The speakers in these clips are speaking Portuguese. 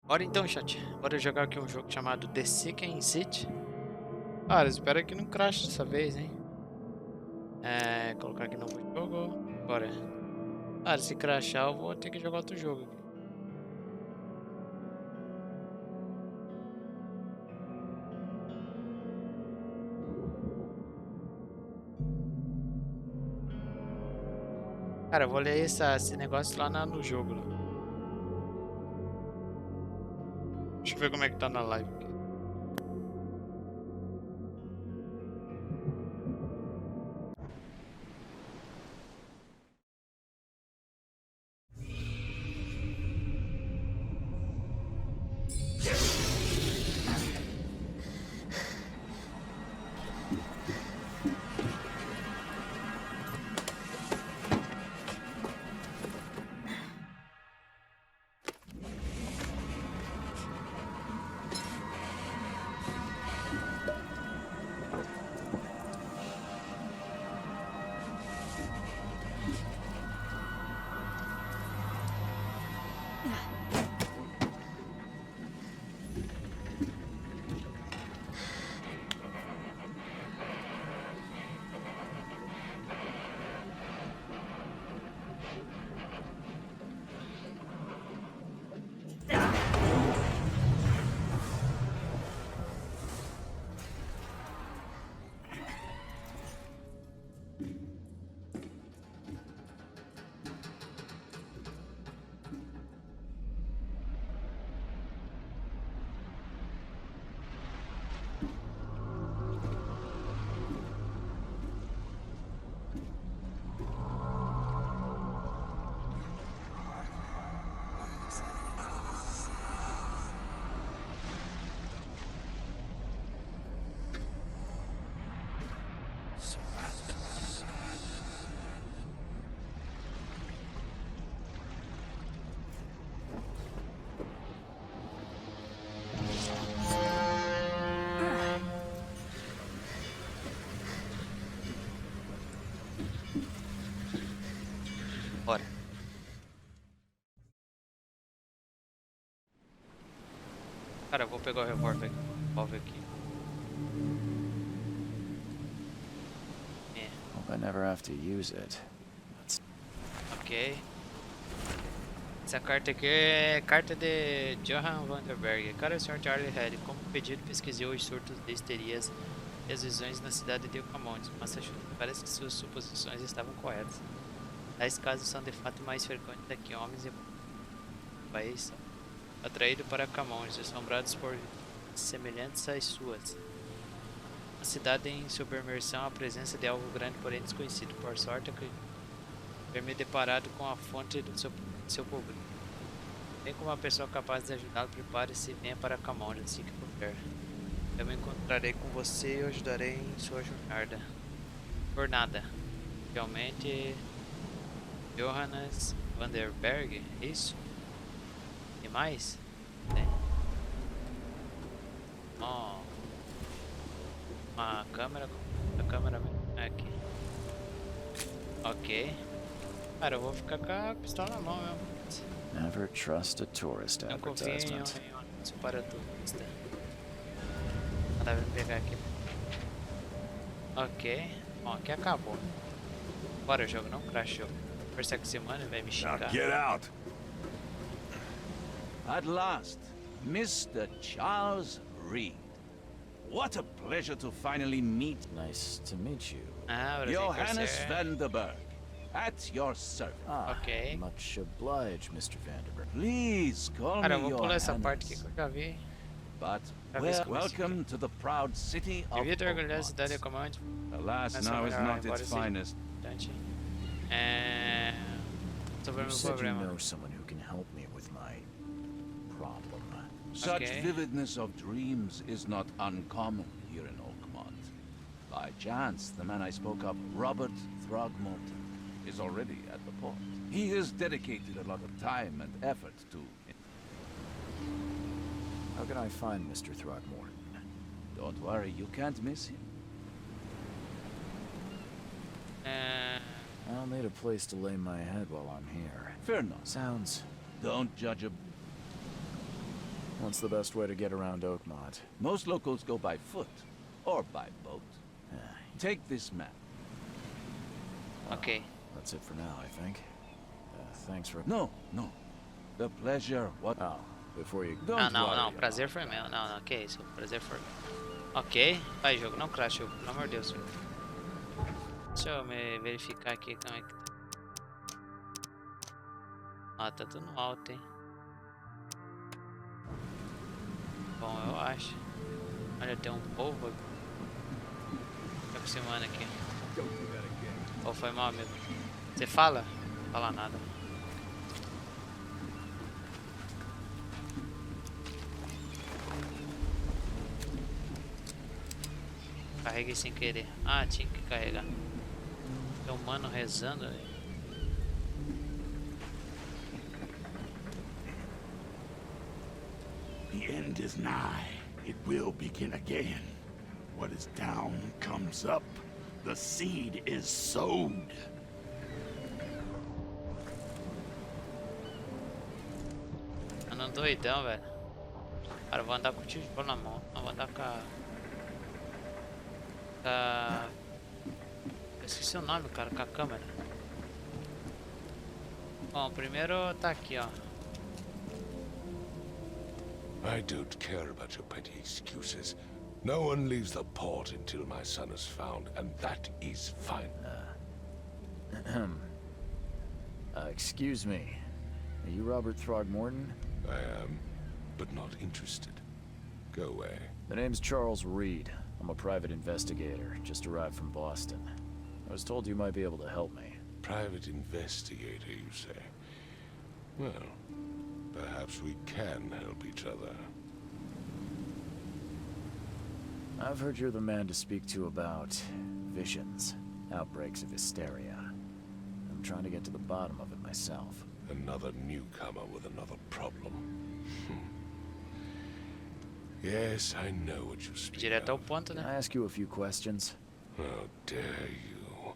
Bora então, chat. Bora jogar aqui um jogo chamado The Sinking City. Cara, espero que não crash dessa vez, hein? Colocar aqui novo jogo. Bora. Cara, se crashar eu vou ter que jogar outro jogo aqui. Cara, eu vou ler esse negócio lá no jogo. Lá. Deixa eu ver como é que tá na live aqui. Bora. Cara, eu vou pegar o revólver aqui. Hope I never have to use it. Ok. Essa carta aqui é carta de Johann Vanderberg. Cara, Sr. Charlie Head, como pedido, pesquisei os surtos de histerias e as visões na cidade de Oakmont, Massachusetts. Parece que suas suposições estavam corretas. Tais casos são de fato mais frequentes aqui. Homens e país são atraídos para Camões, assombrados por semelhantes às suas. A cidade em submersão, a presença de algo grande, porém desconhecido. Por sorte, ter me deparado com a fonte do seu público. Tem como uma pessoa capaz de ajudá-lo, prepare-se e venha para Camões assim que puder. Eu me encontrarei com você e o ajudarei em sua jornada. Realmente, Johannes Vanderberg, é isso? E mais? Tem. Oh, uma câmera. A câmera aqui. Ok. Cara, eu vou ficar com a pistola na mão mesmo. Never trust a tourist Não confio em advertisement. um anúncio para turista. Tá vindo pegar aqui. Ok. Bom, aqui acabou. Bora, o jogo não crashou. Força que semana vai me xingar. Now get out. At last, Mr. Charles Reed. What a pleasure to finally meet Nice to meet you. Ah, Johannes Vanderberg. At your service. Ok. Much obliged, Mr. Vanderberg. Please call Cara, eu me vou pular essa parte aqui Johannes. que eu já vi. But Talvez welcome to the proud city of Devia ter orgulhoso da cidade de Oakmont. Oakmont. Alas, Mas now is melhor, not embora its seja finest. importante. Sobre o You meu said you problema. know someone who can help me with my problem. Such Okay. vividness of dreams is not uncommon here in Oakmont. By chance, the man I spoke of, Robert Throgmorton, is already at the port. He has dedicated a lot of time and effort to... How can I find Mr. Throgmorton? Don't worry, you can't miss him. I'll need a place to lay my head while I'm here. Fear not. Sounds... Don't judge a... What's the best way to get around Oakmont? Most locals go by foot or by boat. Take this map. Ok. That's it for now, I think. Thanks for... No. The pleasure. What? Oh, before you... Don't Ah, não, worry não. Prazer about foi that. meu. Não, que isso. Prazer foi meu. Ok. Vai, jogo. Não crash, jogo. Pelo amor de Deus. Deixa eu me verificar aqui como é que tá. Ah, tá tudo no alto, hein. Bom, eu acho. Olha, tem um povo aqui. Tá aproximando aqui. Ou foi mal, amigo? Você fala? Não fala nada. Carreguei sem querer. Ah, tinha que carregar. Tem um mano rezando ali. The end is nigh. It will begin again. What is down comes up. The seed is sowed. Andando doidão, velho. Cara, eu vou andar com o tijolo na mão. Não, vou andar com a... Eu esqueci o nome, cara, com a câmera. Bom, primeiro tá aqui, ó. I don't care about your petty excuses. No one leaves the port until my son is found, and that is fine. excuse me. Are you Robert Throgmorton? I am, but not interested. Go away. The name's Charles Reed. I'm a private investigator, just arrived from Boston. I was told you might be able to help me. Private investigator, you say? Well, perhaps we can help each other. I've heard you're the man to speak to about visions, outbreaks of hysteria. I'm trying to get to the bottom of it myself. Another newcomer with another problem. Yes, I know what you speak Direto ao of. ponto, Can I né? ask you a few questions? How dare you?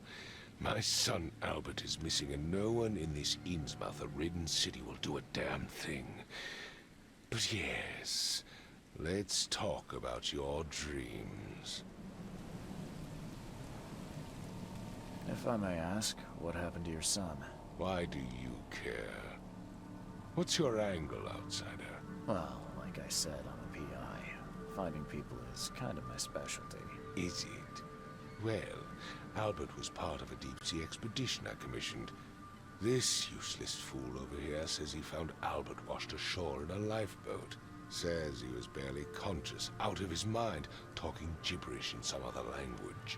My son Albert is missing, and no one in this Innsmouth-ridden city will do a damn thing. But yes, let's talk about your dreams. If I may ask, what happened to your son? Why do you care? What's your angle, outsider? Well, like I said, I'm a PI. Finding people is kind of my specialty. Is it? Well, Albert was part of a deep-sea expedition I commissioned. This useless fool over here says he found Albert washed ashore in a lifeboat. Says he was barely conscious, out of his mind, talking gibberish in some other language.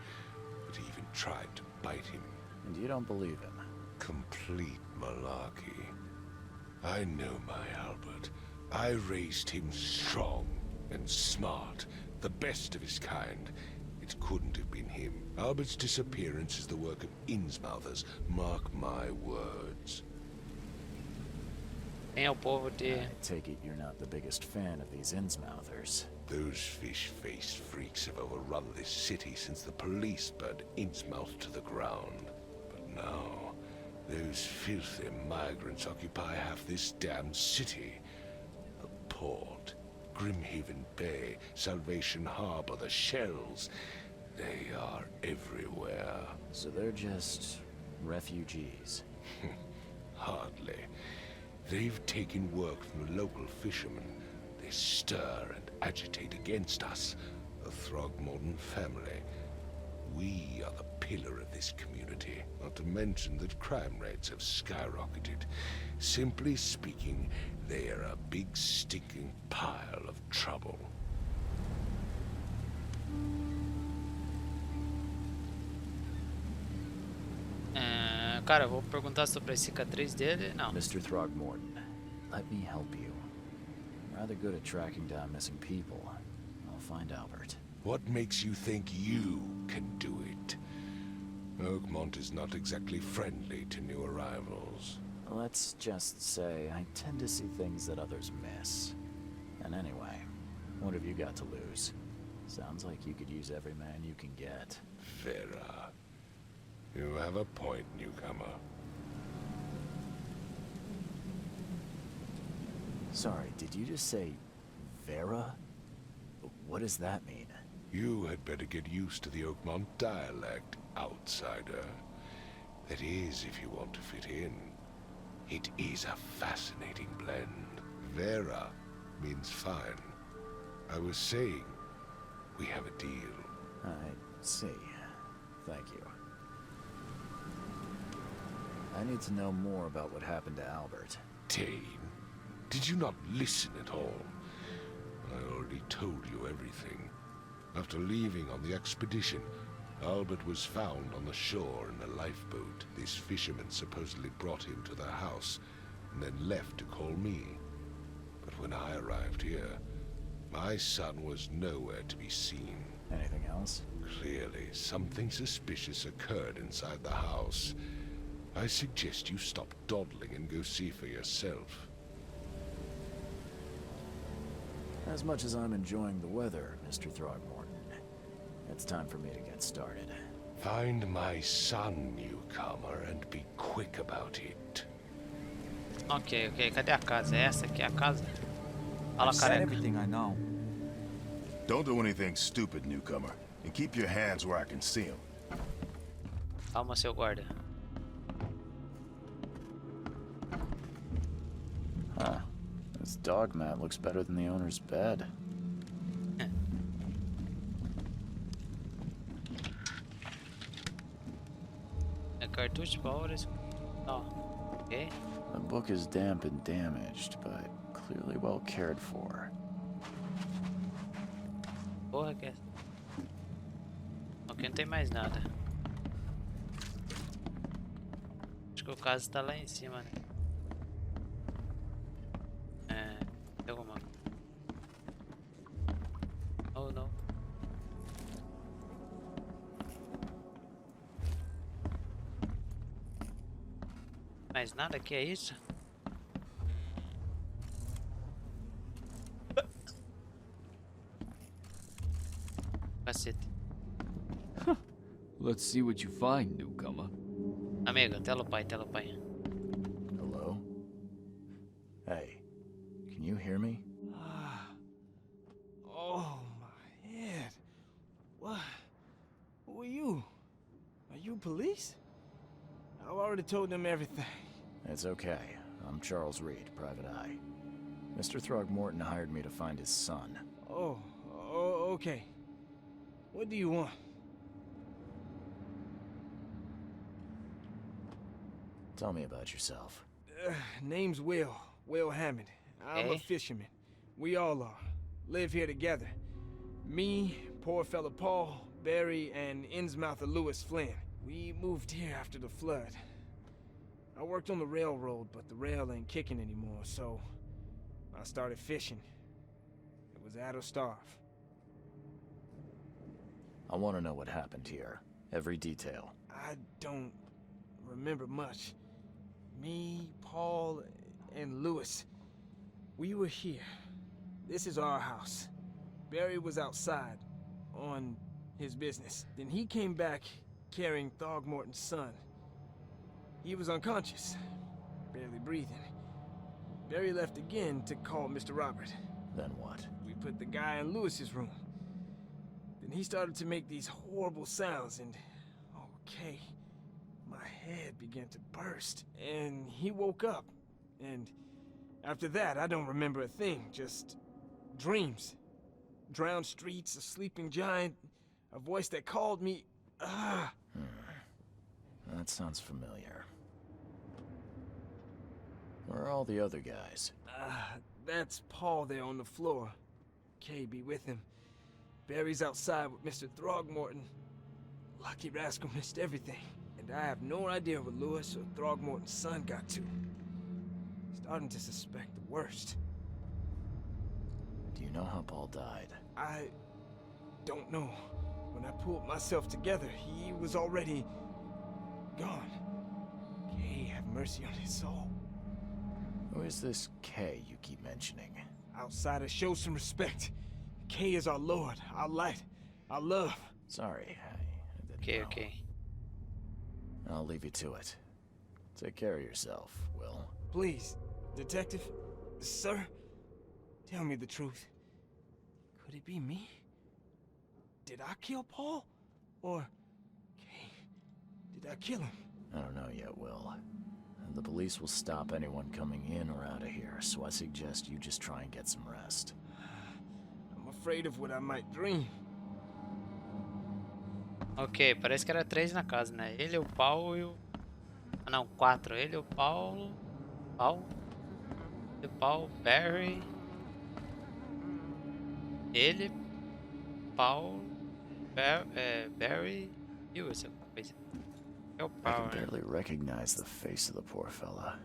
But he even tried to bite him. And you don't believe him? Complete malarkey. I know my Albert. I raised him strong and smart, the best of his kind. It couldn't have been him. Albert's disappearance is the work of Innsmouthers, mark my words. Quem é o povo de... I take it you're not the biggest fan of these Innsmouthers. Those fish-faced freaks have overrun this city since the police burned Innsmouth to the ground. But now, those filthy migrants occupy half this damned city. The port, Grimhaven Bay, Salvation Harbor, the shells. They are everywhere. So they're just refugees. Hardly. They've taken work from the local fishermen. They stir and agitate against us, the Throgmorton family. We are the pillar of this community, not to mention that crime rates have skyrocketed. Simply speaking, they are a big stinking pile of trouble. Cara, eu vou perguntar sobre a cicatriz dele. Não. Mr. Throgmorton, let me help you. I'm rather good at tracking down missing people. I'll find Albert. What makes you think you can do it? Oakmont is not exactly friendly to new arrivals. Let's just say I tend to see things that others miss. And anyway, what have you got to lose? Sounds like you could use every man you can get. Vera. You have a point, newcomer. Sorry, did you just say Vera? What does that mean? You had better get used to the Oakmont dialect, outsider. That is, if you want to fit in. It is a fascinating blend. Vera means fine. I was saying, we have a deal. I see. Thank you. I need to know more about what happened to Albert. Dane, did you not listen at all? I already told you everything. After leaving on the expedition, Albert was found on the shore in a lifeboat. This fisherman supposedly brought him to their house, and then left to call me. But when I arrived here, my son was nowhere to be seen. Anything else? Clearly, something suspicious occurred inside the house. I suggest you stop dawdling and go see for yourself. As much as I'm enjoying the weather, Mr. Throgmorton, it's time for me to get started. Find my son, newcomer, and be quick about it. Ok, ok. Cadê a casa? É essa aqui é a casa? Fala, I've said careca. everything I know. Don't do anything stupid, newcomer, and keep your hands where I can see them. Calma, seu guarda. Huh. This dog mat looks better than the owner's bed. É cartucho, pólvores. Ó. Ok. The book is damp and damaged, but clearly well cared for. Porra, que é. Ok, não tem mais nada. Acho que o caso tá lá em cima, né? Tem alguma. Oh, não. Mais nada aqui, é isso? Cacete. Let's see what you find, newcomer. Amigo, tela o pai, tela o pai. Hello? Hey, can you hear me? Oh, my head. What? Who are you? Are you police? I've already told them everything. It's okay. I'm Charles Reed, Private Eye. Mr. Throgmorton hired me to find his son. Oh, okay. What do you want? Tell me about yourself. Name's Will Hammond. I'm a fisherman. We all are. Live here together. Me, poor fella Paul, Barry, and Innsmouther Lewis Flynn. We moved here after the flood. I worked on the railroad, but the rail ain't kicking anymore, so I started fishing. It was at or starve. I want to know what happened here. Every detail. I don't remember much. Me, Paul, and Lewis, we were here. This is our house. Barry was outside, on his business. Then he came back carrying Throgmorton's son. He was unconscious, barely breathing. Barry left again to call Mr. Robert. Then what? We put the guy in Lewis's room. Then he started to make these horrible sounds and... okay, my head began to burst. And he woke up. And after that, I don't remember a thing, just dreams. Drowned streets, a sleeping giant, a voice that called me... That sounds familiar. Where are all the other guys? That's Paul there on the floor. Kay be with him. Barry's outside with Mr. Throgmorton. Lucky rascal missed everything. And I have no idea what Lewis or Throgmorton's son got to. Starting to suspect the worst. Do you know how Paul died? I don't know. When I pulled myself together, he was already gone. Kay have mercy on his soul. Who is this K you keep mentioning? Outsiders, show some respect. Kay is our lord, our light, our love. Sorry, I didn't Ok, know. ok. I'll leave you to it. Take care of yourself, Will. Please, detective, sir, tell me the truth. Could it be me? Did I kill Paul? Or... okay, did I kill him? I don't know yet, Will. The police will stop anyone coming in or out of here, so I suggest you just try and get some rest. I'm afraid of what I might dream. Ok, parece que era 3 na casa, né? Ele, o Paulo e o... Ah, não, 4. Ele, o Paulo... O Paulo, Barry... Ele, Paulo... Barry... E o essa coisa. É o I can Paulo, né? barely recognize the face of the poor fella.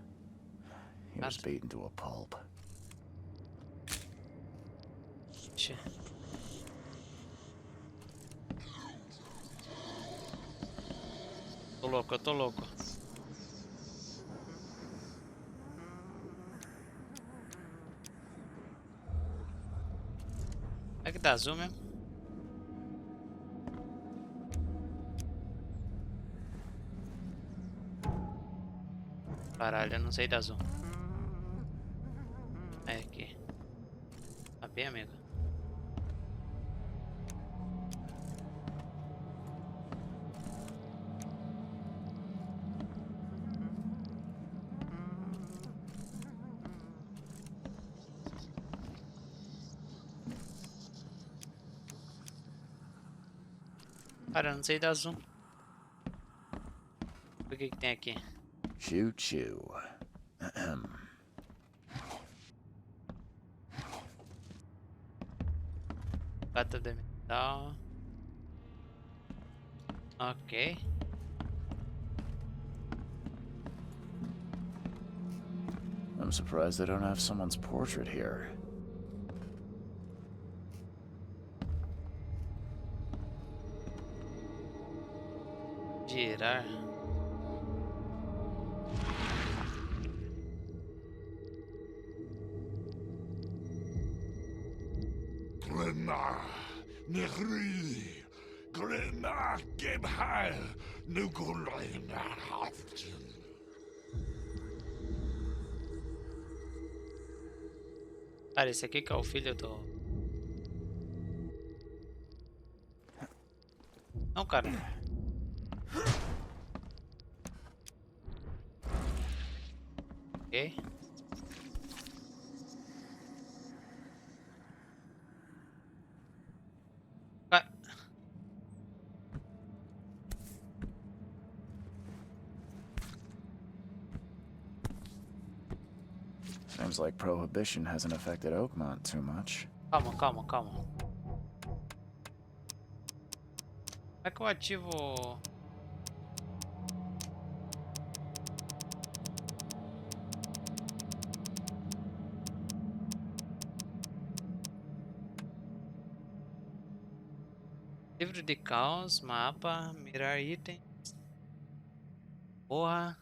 He was beaten to a pulp. Ixi. Tô louco, eu tô louco. É que dá zoom mesmo? Caralho, eu não sei dar zoom. É aqui. Tá bem, amigo? Cara, eu não sei dar zoom. O que que tem aqui? Choo choo. Pata de metal. Ok. I'm surprised they don't have someone's portrait here. Girar. Glenna, Nehri, Glenna, Gebhal, Nugulena, Haftin. Cara, esse aqui que é o filho do... Não, cara. Ok. Ah. Seems like prohibition hasn't affected Oakmont too much. Calma, calma, calma. Como é que eu ativo... Livro de caos, mapa, mirar itens. Porra.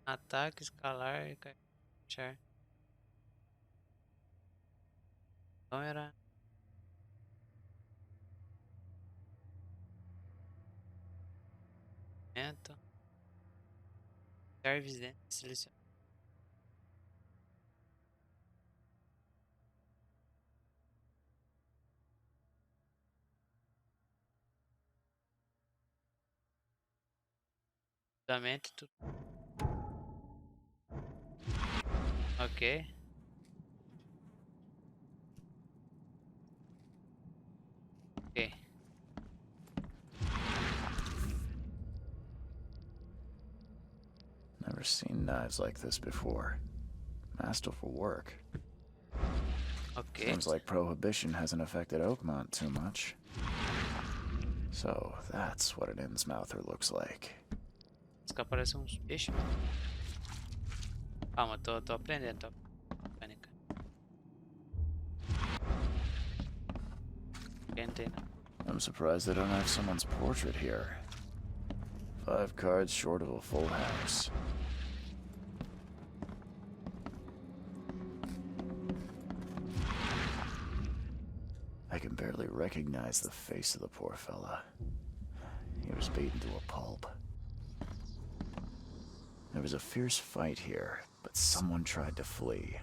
Ataque, escalar e caixar. Câmera. Momento. Evidência, selecionar. Fundamento, tudo. Ok. Ok. Never seen knives like this before. Masterful work. Ok. Seems like prohibition hasn't affected Oakmont too much. So, that's what an Innsmouther looks like. Os caras parecem uns peixes. Calma, tô aprendendo. Mecânica. I'm surprised they don't have someone's portrait here. 5 cards short of a full house. I can barely recognize the face of the poor fella. He was beaten to a pulp. There was a fierce fight here, but someone tried to flee.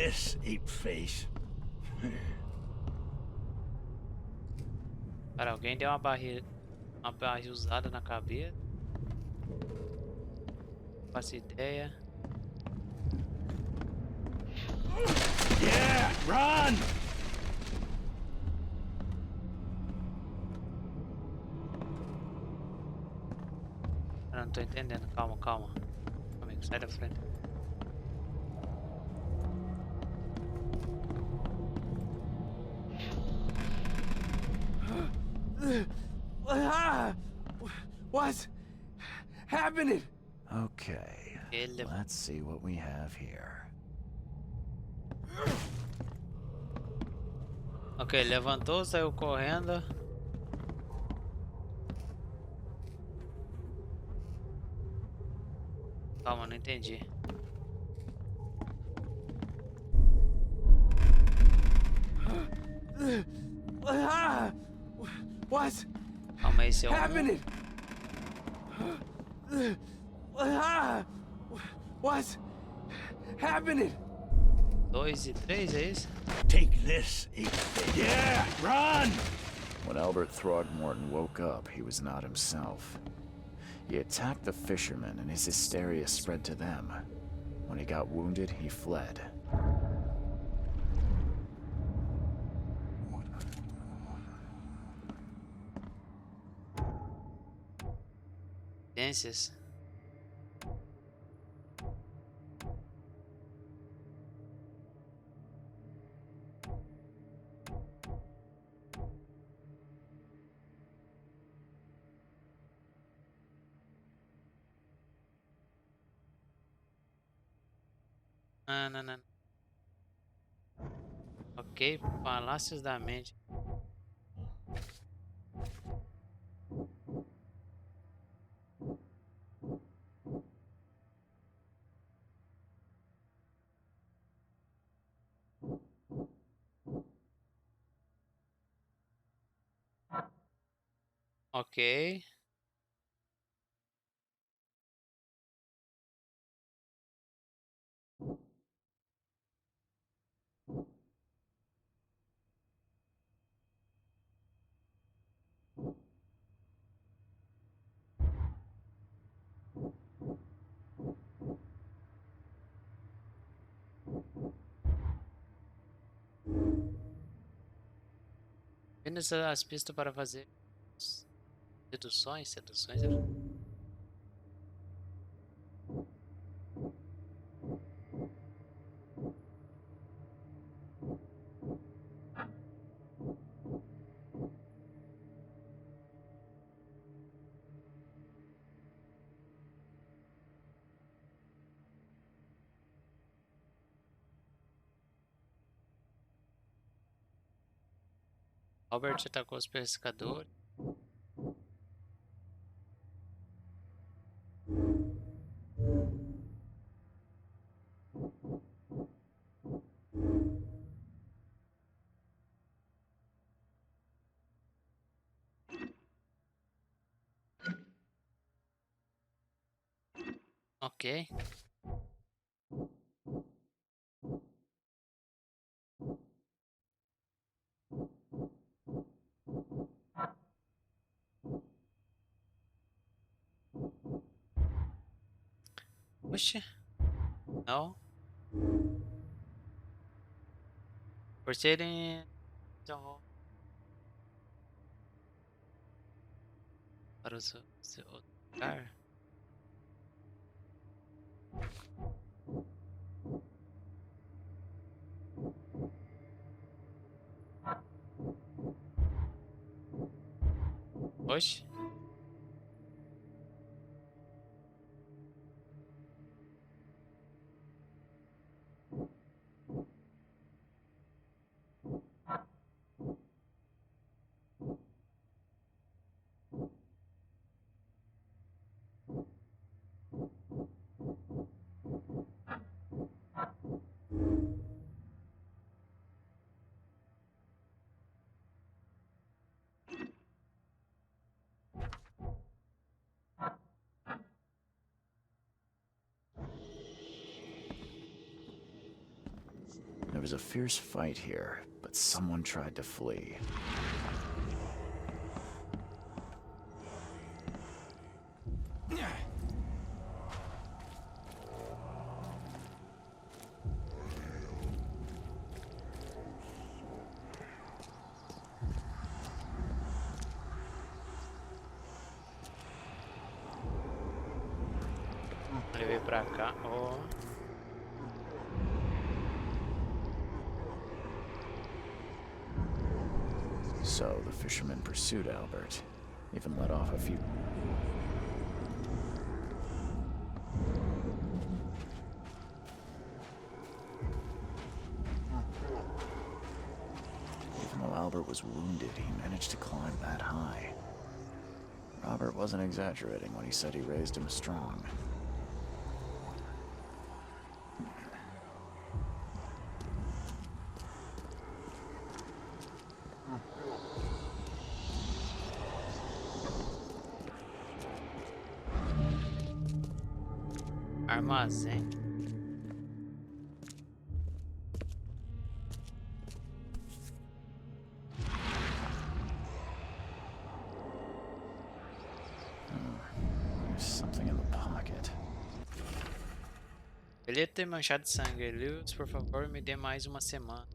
this, ape-face. Cara, alguém deu uma barrilzada na cabeça. Não faço ideia. Yeah, run! Eu não tô entendendo. Calma, calma. Amigo, sai da frente. What's happening? Okay, Ele let's see what we have here. Ok, levantou, saiu correndo. Calma, não entendi. What's Calma, esse é o happening? What's happening? 2 e 3, é isso? Take this, ape-face. Yeah, run! When Albert Throgmorton woke up, he was not himself. He attacked the fishermen and his hysteria spread to them. When he got wounded, he fled. Evidências. Ah, não, não. Ok, Palácios da Mente. Ok. Apenas as pistas para fazer seduções. Albert atacou os pescadores. Ok. Oxe, não. Por serem então, para o seu outro lugar. Oxe. was a fierce fight here, but someone tried to flee. Levei pra cá. Ó. So the fisherman pursued Albert, even let off a few. Even though Albert was wounded, he managed to climb that high. Robert wasn't exaggerating when he said he raised him strong. Armazém. There's something in the pocket. Bilhete manchado de sangue. Lewis, por favor, me dê mais uma semana.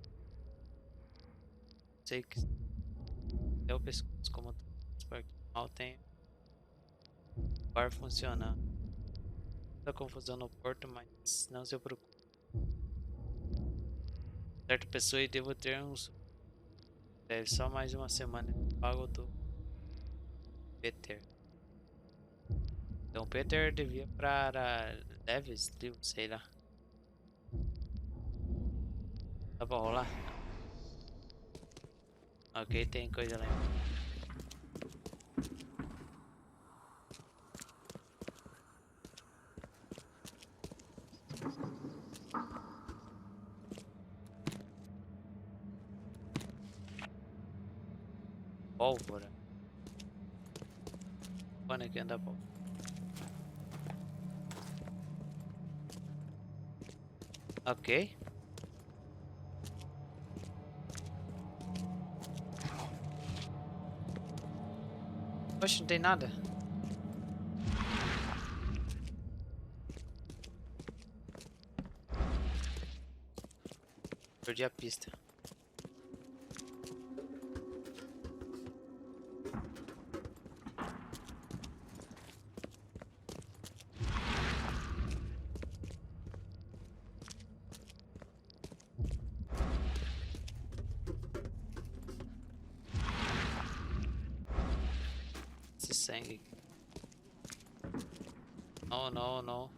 Sei que é o pescoço como transporte mal tem o bar funcionando. Muita confusão no porto, mas não se preocupe. Certa pessoa e devo ter uns. Deve só mais uma semana de pago do Peter. Então Peter devia para Leves, sei lá. Dá pra rolar? Ok, tem coisa lá embaixo. Pólvora. Quando é que anda pólvora? Ok. Poxa, não tem nada. Perdi a pista. Esse sangue. Oh, não, não.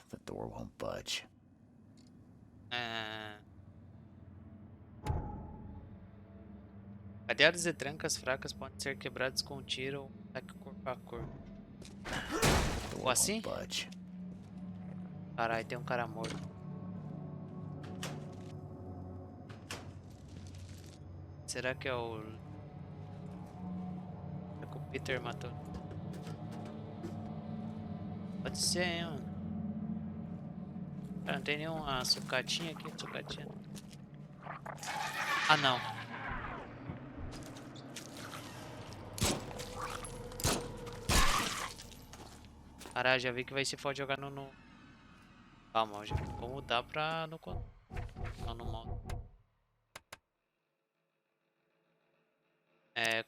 The door won't budge. Cadeados e trancas fracas podem ser quebrados com um tiro ou ataque corpo a corpo. Ou assim? Budge. Caralho, tem um cara morto. Será que é o... É que o Peter matou? Pode ser, hein, mano. Cara, não tem nenhuma sucatinha aqui, sucatinha. Ah, não. Caralho, já vi que vai ser foda jogar no... Calma, já vou mudar pra no... Não, no modo.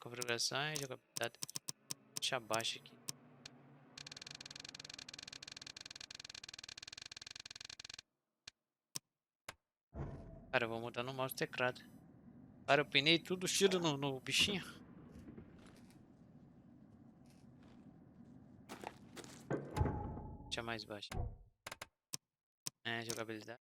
Configurações, jogabilidade. Deixa abaixo aqui. Cara, eu vou mudar no mouse teclado. Cara, eu pinei tudo os tiros no bichinho. Deixa mais baixo. Jogabilidade.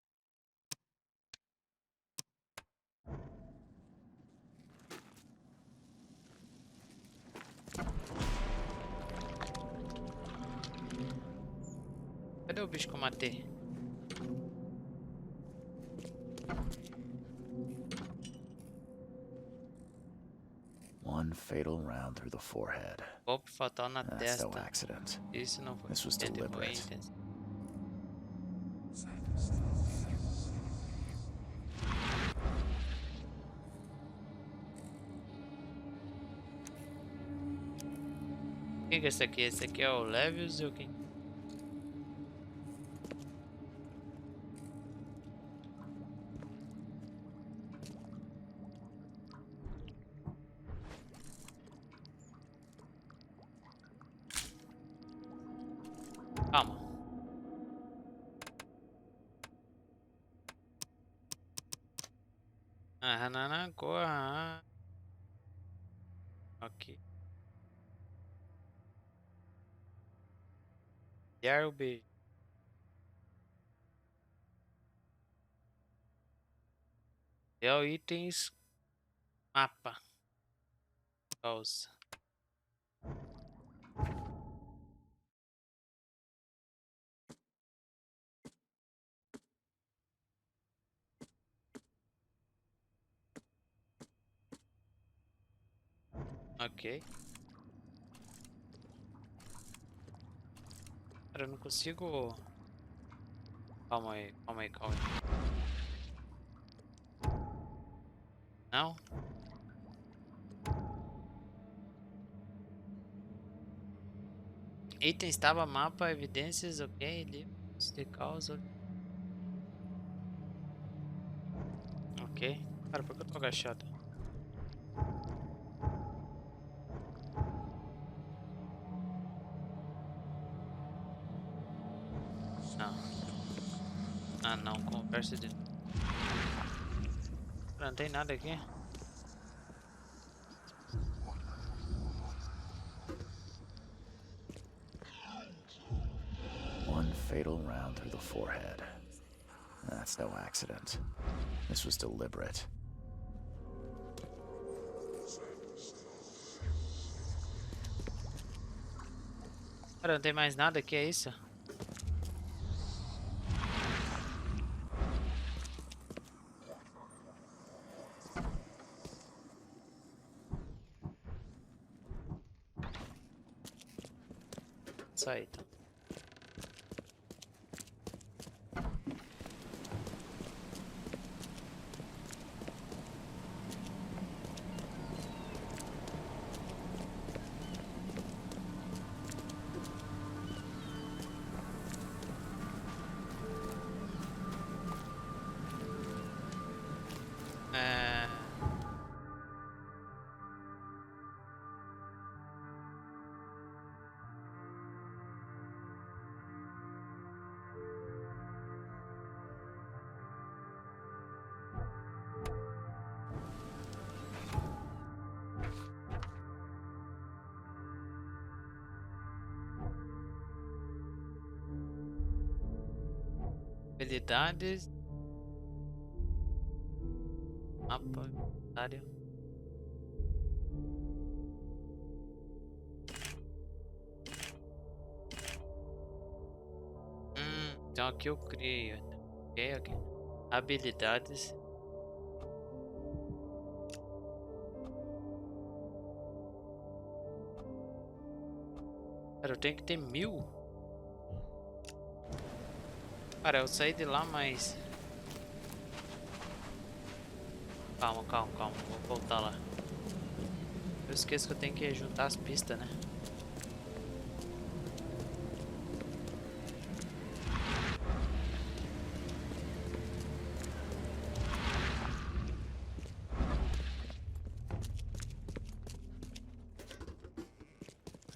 Cadê o bicho que eu matei? One fatal round through the forehead. Golpe fatal na That's no testa. accident. Isso não foi. This was Foi deliberate. intenso. Quem que é esse aqui? Esse aqui é o Levius ou quem? Calma. Corra. Ok. Enviar o beijo. Deu itens. Mapa. Pausa. Ok. Cara, eu não consigo. Calma aí, calma aí, calma aí. Não? Item estava mapa, evidências, ok. Livros de causa. Ok. Cara, por que eu tô agachado? Não. Ah, não. Conversa de. Cara, não tem nada aqui. One fatal round through the forehead. That's no accident. This was deliberate. Cara, não tem mais nada aqui, é isso? Sai, então. É... Habilidades. Mapa. Área. Então aqui eu crio. Ok, ok. Habilidades. Cara, eu tenho que ter 1000. Cara, eu saí de lá, mas... Calma, calma, calma. Vou voltar lá. Eu esqueço que eu tenho que juntar as pistas, né?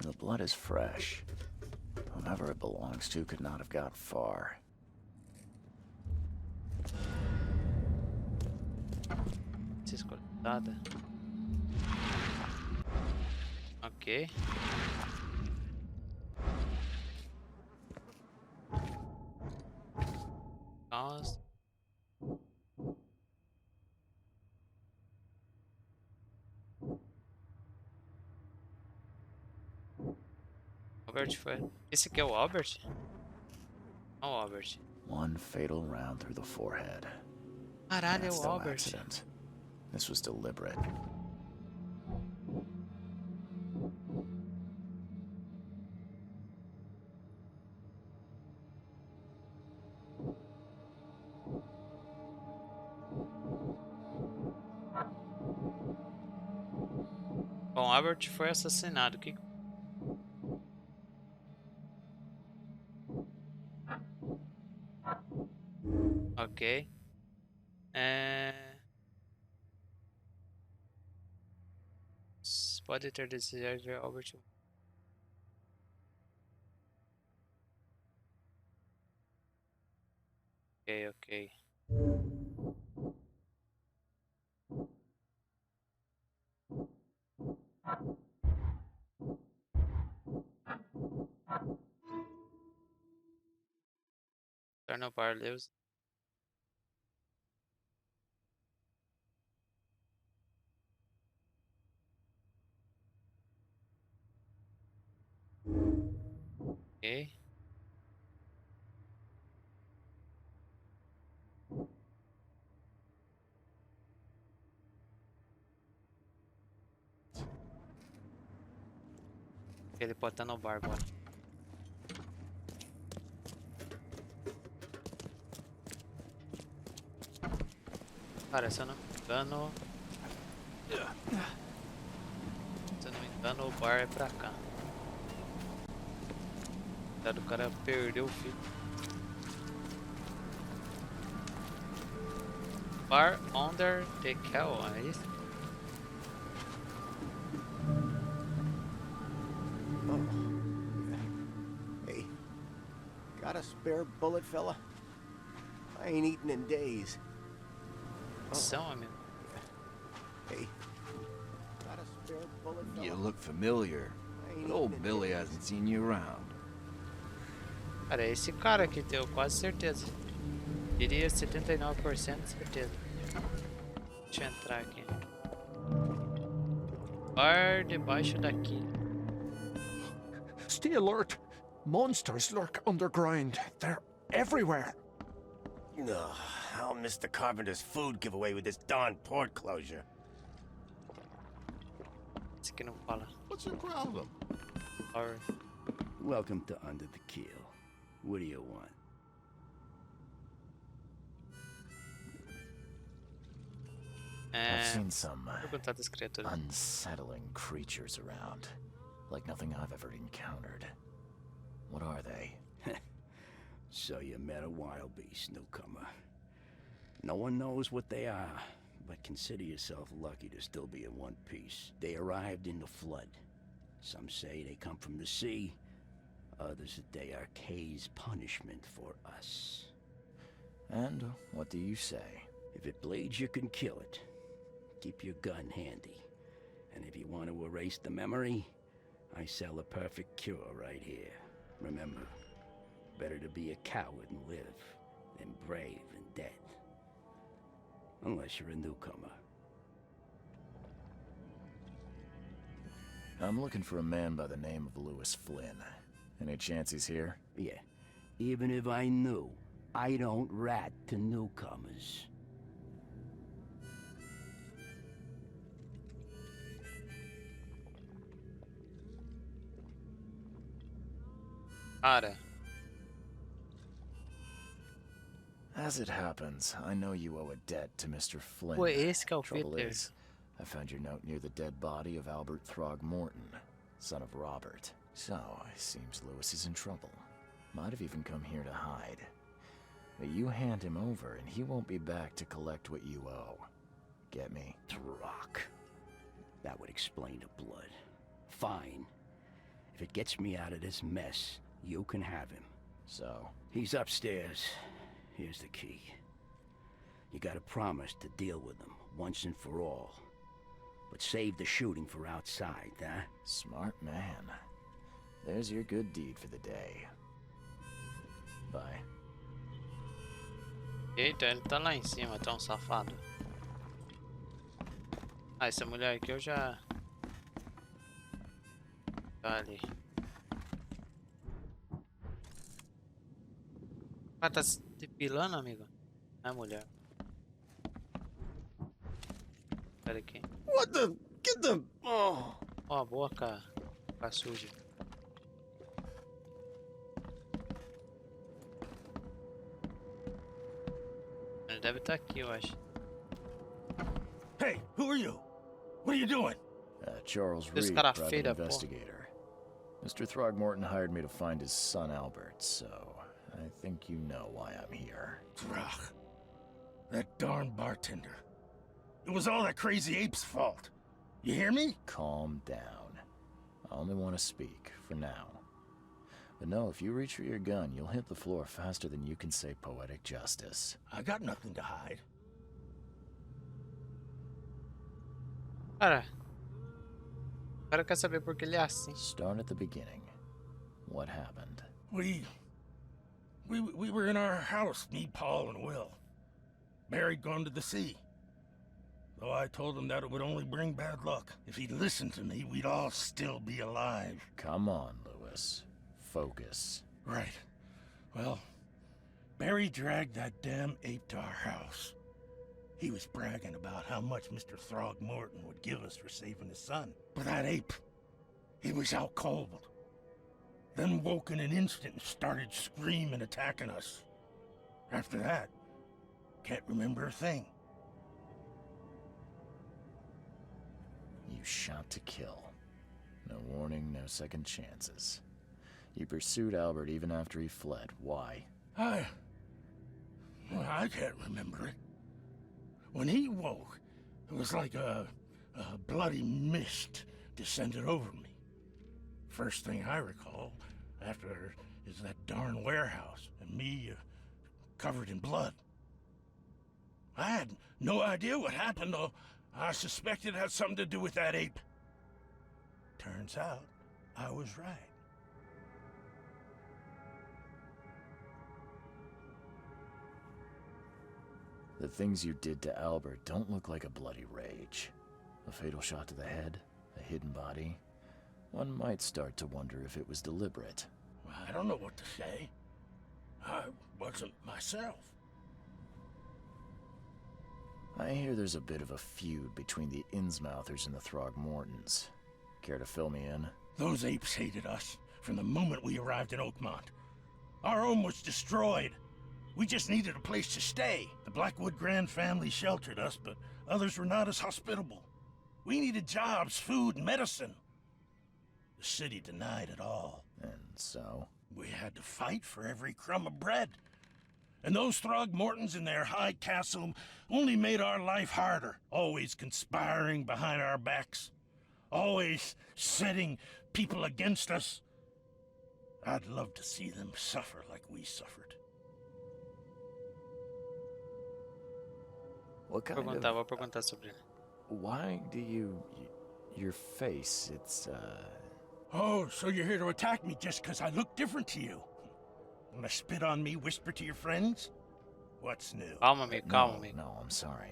The blood is fresh. Whomever it belongs to could not have got far. Descoletada. Ok. Nossa. Albert foi. Esse aqui é o Albert? Não, o Albert. One fatal round through the forehead. Caralho, é That's o no Albert. accident. This was deliberate. Bom, Albert foi assassinado. Que... Ok. Pode ter desejado de Albert. Ok, ok. Torna o bar Lewis. Ok. Ele pode estar no bar, bora. Cara, se eu não me engano... Se eu não me engano, o bar é pra cá. O cara perdeu o filho. Bar under the cow, é isso? Hey, got a spare bullet, fella? I ain't eaten in days. São, amigo. Hey, got a spare bullet, fella? You look familiar, I ain't but old eaten in Billy days. hasn't seen you around. Cara, é esse cara aqui, tenho quase certeza. Diria 79% de certeza. Deixa eu entrar aqui. Bar debaixo daqui. Stay alert. Monsters lurk underground. They're everywhere. Ugh, I'll miss the carpenter's food giveaway with this darn port closure. Esse aqui não fala. What's your problem? Or... Welcome to Under the Keel. What do you want? I've seen some perguntar das criaturas. unsettling creatures around, like nothing I've ever encountered. What are they? So you met a wild beast, newcomer. No one knows what they are, but consider yourself lucky to still be in one piece. They arrived in the flood. Some say they come from the sea. Others that they are Kay's punishment for us. And what do you say? If it bleeds, you can kill it. Keep your gun handy. And if you want to erase the memory, I sell a perfect cure right here. Remember, better to be a coward and live than brave and dead. Unless you're a newcomer. I'm looking for a man by the name of Lewis Flynn. Any chance he's here? Yeah, even if I knew, I don't rat to newcomers. Cara, As it happens, I know you owe a debt to Mr. Flynn. pô, esse que é o Trouble Peter. is, I found your note near the dead body of Albert Throgmorton, son of Robert. So, it seems Lewis is in trouble. Might have even come here to hide. But you hand him over and he won't be back to collect what you owe. Get me? Throck. That would explain the blood. Fine. If it gets me out of this mess, you can have him. So? He's upstairs. Here's the key. You gotta promise to deal with him, once and for all. But save the shooting for outside, huh? Smart man. There's your good deed for the day. Bye. Eita, ele tá lá em cima, tá um safado. Ah, essa mulher aqui eu já... Tá ali. Ah, tá se depilando, amigo? É mulher. Pera aqui. What the? Get the... Oh. Ó, a boca tá suja. Ele deve estar aqui, eu acho. Hey, who are you? What are you doing? Charles This Reed, cara private feia da porra. investigator. Mr. Throgmorton hired me to find his son Albert, so I think you know why I'm here. Ugh. That darn bartender. It was all that crazy ape's fault. You hear me? Calm down. I only want to speak, for now. But no, if you reach for your gun, you'll hit the floor faster than you can say poetic justice. I got nothing to hide. Cara, o cara quer saber por que ele é assim. Start at the beginning. What happened? We were in our house, me, Paul, and Will. Barry'd gone to the sea. Though I told him that it would only bring bad luck. If he'd listened to me, we'd all still be alive. Come on, Lewis. Focus. Right. Well, Barry dragged that damn ape to our house. He was bragging about how much Mr. Throgmorton would give us for saving his son. But that ape, he was out cold. Then woke in an instant and started screaming, attacking us. After that, can't remember a thing. You shot to kill. No warning, no second chances. You pursued Albert even after he fled. Why? I can't remember it. When he woke, it was like a bloody mist descended over me. First thing I recall after is that darn warehouse and me covered in blood. I had no idea what happened, though. I suspected it had something to do with that ape. Turns out, I was right. The things you did to Albert don't look like a bloody rage. A fatal shot to the head, a hidden body. One might start to wonder if it was deliberate. I don't know what to say. I wasn't myself. I hear there's a bit of a feud between the Innsmouthers and the Throgmortons. Care to fill me in? Those apes hated us from the moment we arrived in Oakmont. Our home was destroyed. We just needed a place to stay. The Blackwood Grand family sheltered us, but others were not as hospitable. We needed jobs, food, and medicine. The city denied it all. And so? We had to fight for every crumb of bread. And those Throgmortons in their high castle only made our life harder, always conspiring behind our backs, always setting people against us. I'd love to see them suffer like we suffered. What kind Vou perguntar sobre ele. Why do you... your face, it's, Oh, so you're here to attack me just because I look different to you? Wanna spit on me, whisper to your friends? What's new? Calma, amigo, calma, amigo. No, I'm sorry.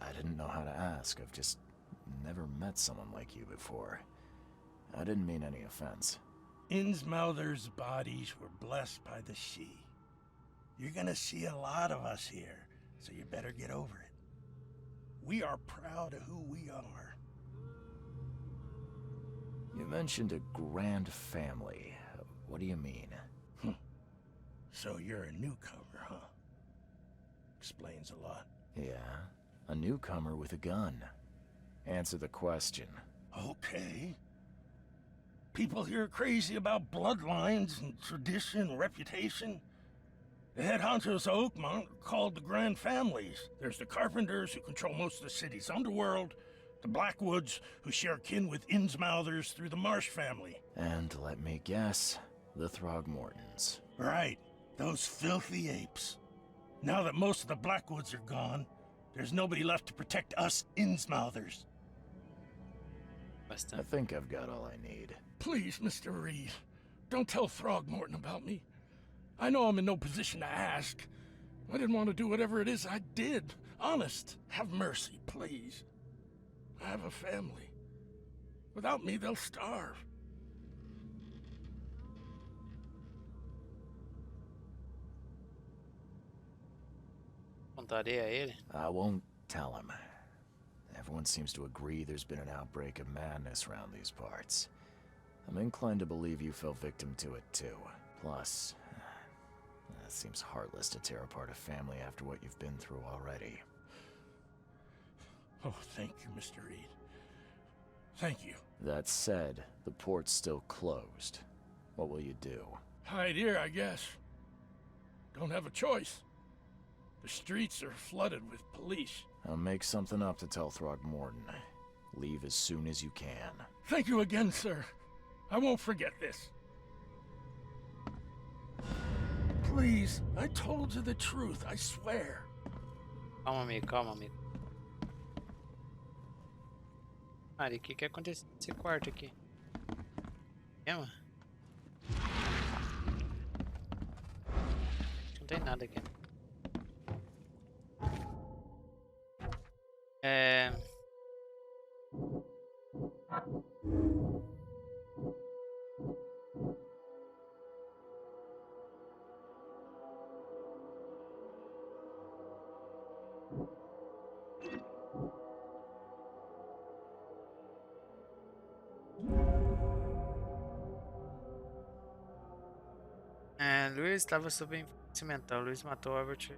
I didn't know how to ask. I've just never met someone like you before. I didn't mean any offense. Innsmouther's bodies were blessed by the sea. You're gonna see a lot of us here, so you better get over it. We are proud of who we are. You mentioned a grand family. What do you mean? So you're a newcomer, huh? Explains a lot. Yeah, a newcomer with a gun. Answer the question. Okay. People here are crazy about bloodlines and tradition and reputation. The head honchos of Oakmont are called the Grand Families. There's the Carpenters, who control most of the city's underworld, the Blackwoods, who share kin with Innsmouthers through the Marsh family. And let me guess, the Throgmortons. Right, those filthy apes. Now that most of the Blackwoods are gone, there's nobody left to protect us Innsmouthers. I think I've got all I need. Please, Mr. Reed, don't tell Throgmorton about me. I know I'm in no position to ask. I didn't want to do whatever it is I did. Honest, have mercy, please. I have a family. Without me, they'll starve. Contaria a ele? I won't tell him. Everyone seems to agree there's been an outbreak of madness around these parts. I'm inclined to believe you fell victim to it too. Plus, it seems heartless to tear apart a family after what you've been through already. Oh, thank you, Mr. Reed. Thank you. That said, the port's still closed. What will you do? Hide here, I guess. Don't have a choice. The streets are flooded with police. I'll make something up to tell Throgmorton. Leave as soon as you can. Thank you again, sir. I won't forget this. Please, I told you the truth, I swear. Calma, amigo, calma, amigo. Mari, o que aconteceu nesse quarto aqui? Não tem nada aqui. Luiz estava sob influência mental. Luiz matou Albert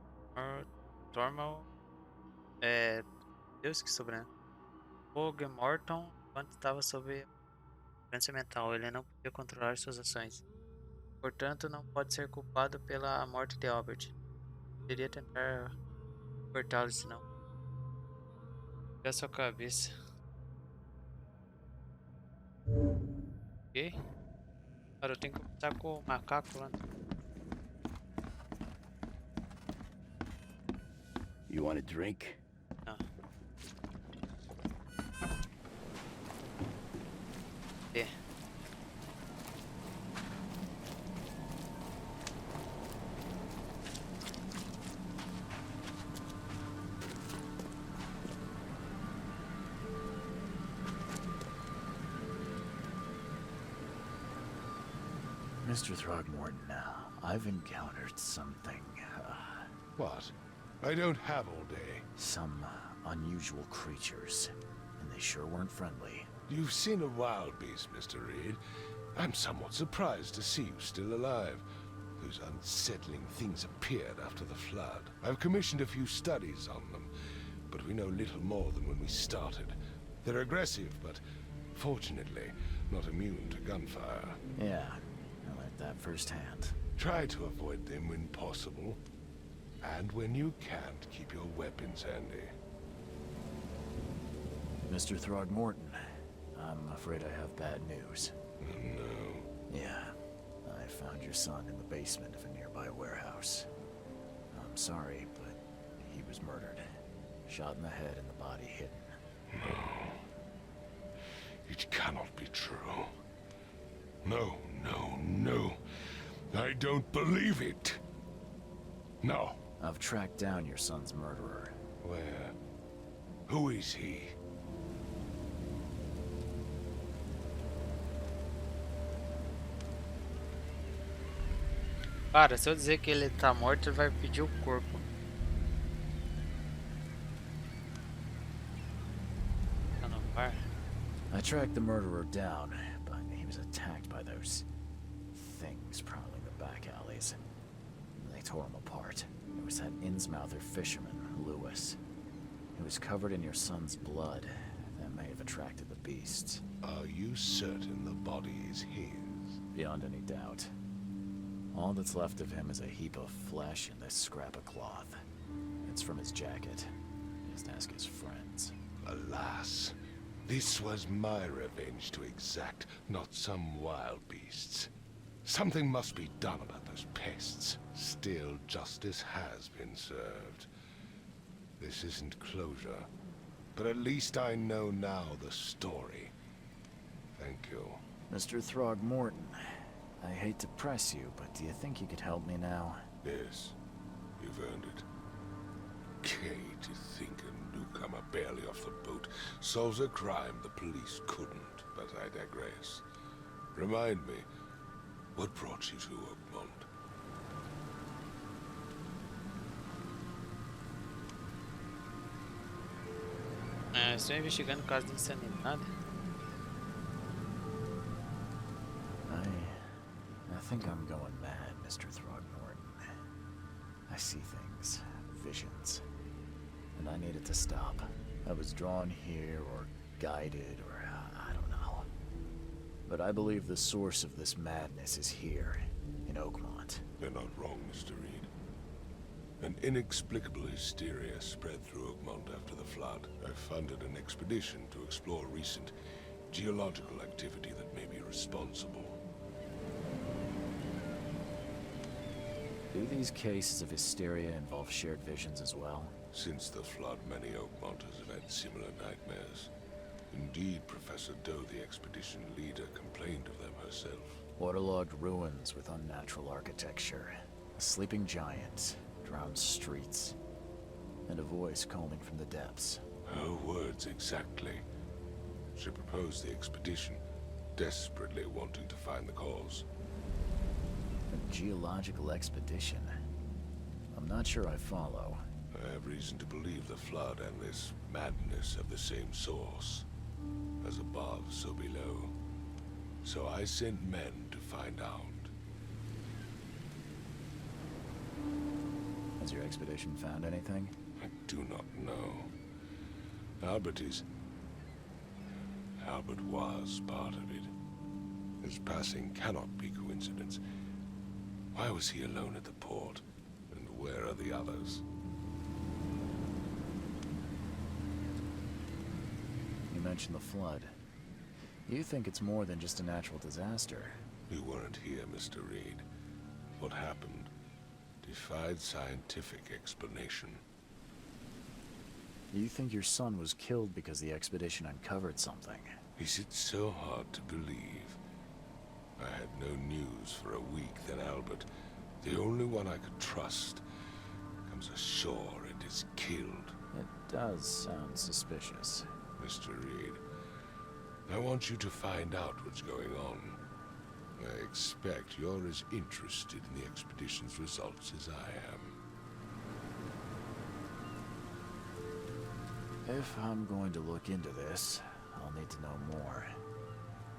Thormal. Deus que sobrenome. Og Morton enquanto estava sob influência mental. Ele não podia controlar suas ações. Portanto, não pode ser culpado pela morte de Albert. Poderia tentar cortá-lo, senão. Tira sua cabeça. Ok? Cara, eu tenho que conversar com o macaco lá. You want a drink? Não. É. Mr. Throgmorton, I've encountered something. What? I don't have all day. Some unusual creatures, and they sure weren't friendly. You've seen a wild beast, Mr. Reed. I'm somewhat surprised to see you still alive. Those unsettling things appeared after the flood. I've commissioned a few studies on them, but we know little more than when we started. They're aggressive, but fortunately not immune to gunfire. Yeah, I learned that firsthand. Try to avoid them when possible. And when you can't, keep your weapons handy. Mr. Throgmorton, I'm afraid I have bad news. No. Yeah, I found your son in the basement of a nearby warehouse. I'm sorry, but he was murdered. Shot in the head and the body hidden. No. It cannot be true. No, no, no. I don't believe it. No. I've tracked down your son's murderer. Where? Who is he? Cara, se eu dizer que ele tá morto, ele vai pedir o corpo. Tá no bar. I tracked the murderer down, but he was attacked by those things prowling the back alleys. They tore him apart. It was that Innsmouther fisherman, Lewis. He was covered in your son's blood. That may have attracted the beasts. Are you certain the body is his? Beyond any doubt. All that's left of him is a heap of flesh and this scrap of cloth. It's from his jacket. Just ask his friends. Alas, this was my revenge to exact, not some wild beast's. Something must be done about those pests. Still, justice has been served. This isn't closure, but at least I know now the story. Thank you. Mr. Throgmorton, I hate to press you, but do you think you could help me now? Yes, you've earned it. Okay, to think a newcomer barely off the boat solves a crime the police couldn't, but I digress. Remind me, what brought you to Oakmont? Estou investigando o caso de insanidade. I think I'm going mad, Mr. Throgmorton. I see things, visions, and I needed to stop. I was drawn here, or guided, or I don't know. But I believe the source of this madness is here, in Oakmont. You're not wrong, Mr. Reed. An inexplicable hysteria spread through Oakmont after the flood. I funded an expedition to explore recent geological activity that may be responsible. Do these cases of hysteria involve shared visions as well? Since the flood, many Oakmonters have had similar nightmares. Indeed, Professor Doe, the expedition leader, complained of them herself. Waterlogged ruins with unnatural architecture, a sleeping giant, drowned streets, and a voice calling from the depths. Her words exactly. She proposed the expedition, desperately wanting to find the cause. A geological expedition? I'm not sure I follow. I have reason to believe the flood and this madness have the same source. As above, so below. So I sent men to find out. Has your expedition found anything? I do not know. Albert was part of it. His passing cannot be coincidence. Why was he alone at the port? And where are the others? You mentioned the flood. You think it's more than just a natural disaster? You weren't here, Mr. Reed. What happened defied scientific explanation. You think your son was killed because the expedition uncovered something? Is it so hard to believe? I had no news for a week, then Albert, the only one I could trust, comes ashore and is killed. It does sound suspicious. Mr. Reed, I want you to find out what's going on. I expect you're as interested in the expedition's results as I am. If I'm going to look into this, I'll need to know more.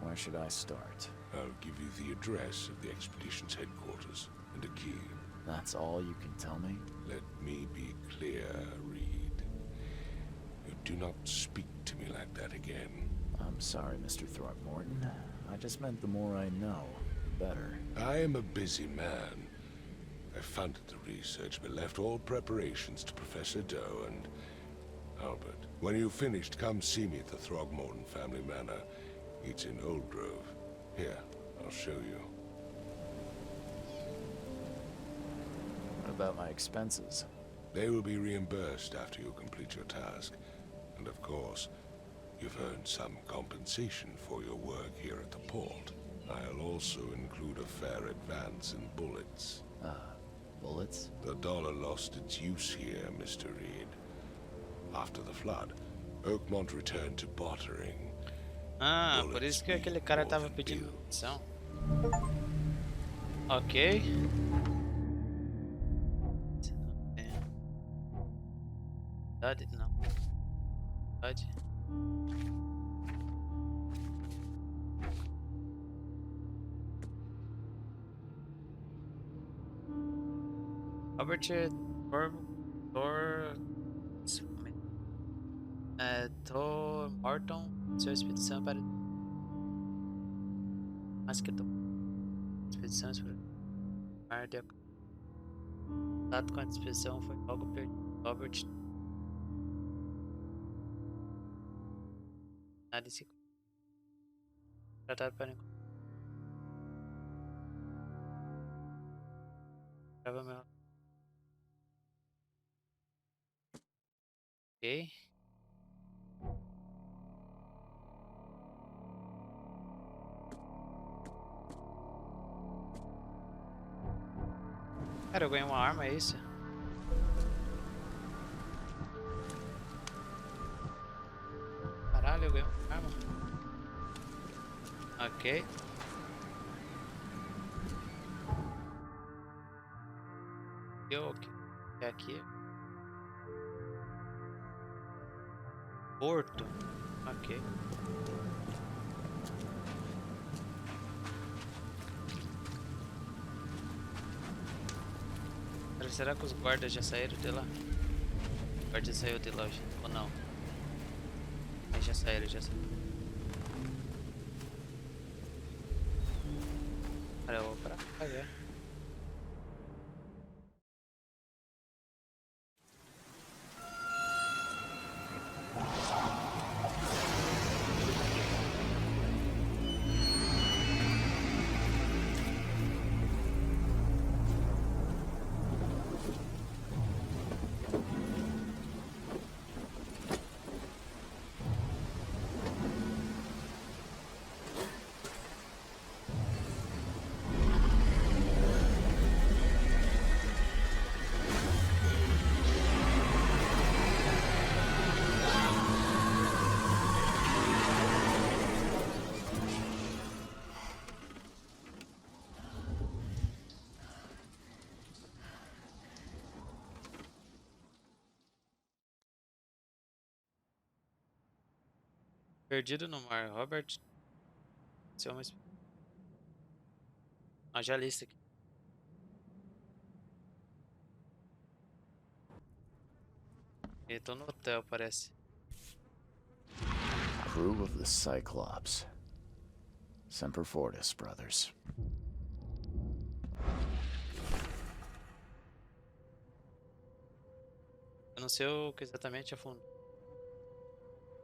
Where should I start? I'll give you the address of the expedition's headquarters and a key. That's all you can tell me? Let me be clear, Reed. You do not speak to me like that again. I'm sorry, Mr. Throckmorton. I just meant the more I know, the better. I am a busy man. I funded the research, but left all preparations to Professor Doe and Albert. When you've finished, come see me at the Throgmorton family manor. It's in Old Grove. Here, I'll show you. What about my expenses? They will be reimbursed after you complete your task. And of course, you've earned some compensation for your work here at the port. I'll also include a fair advance in bullets. Bullets? The dollar lost its use here, Mr. Reed. After the flood, Oakmont returned to bartering. Ah, por isso que aquele cara tava pedindo missão. Ok. Verdade? Não. Verdade. Robert Thor Morton, sua expedição para mas que expedições para mar de contato com a expedição foi logo perdido. Robert nada se tratado para encontrar meu. Ok. Cara, eu ganhei uma arma, é isso? Caralho, eu ganhei uma arma. Ok. É aqui. Porto. Ok. Será que os guardas já saíram de lá? O guarda saiu de lá ou não? Mas já saíram, já saíram. Cara, eu vou pra cá já. Perdido no mar. Robert. Seu mais. Ah, já li isso aqui. Eu tô no hotel, parece. Crew of the Cyclops. Semper Fortis, brothers. Eu não sei o que exatamente afundou.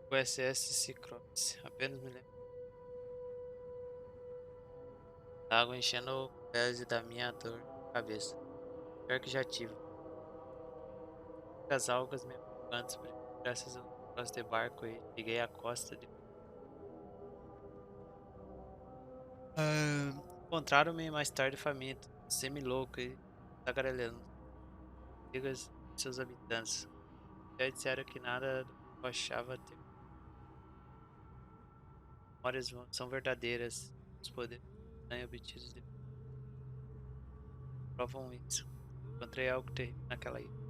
O SS Cyclops. Apenas me lembro. Da água enchendo o pés da minha dor de cabeça. Pior que já tive. As algas me antes, graças ao negócio de barco e cheguei à costa de. Encontraram-me mais tarde faminto, semi-louco e tagarelando. Digas de seus habitantes. Já disseram que nada do que eu achava ter memórias são verdadeiras. Os poderes obtidos provam isso. Encontrei algo terrível naquela ilha.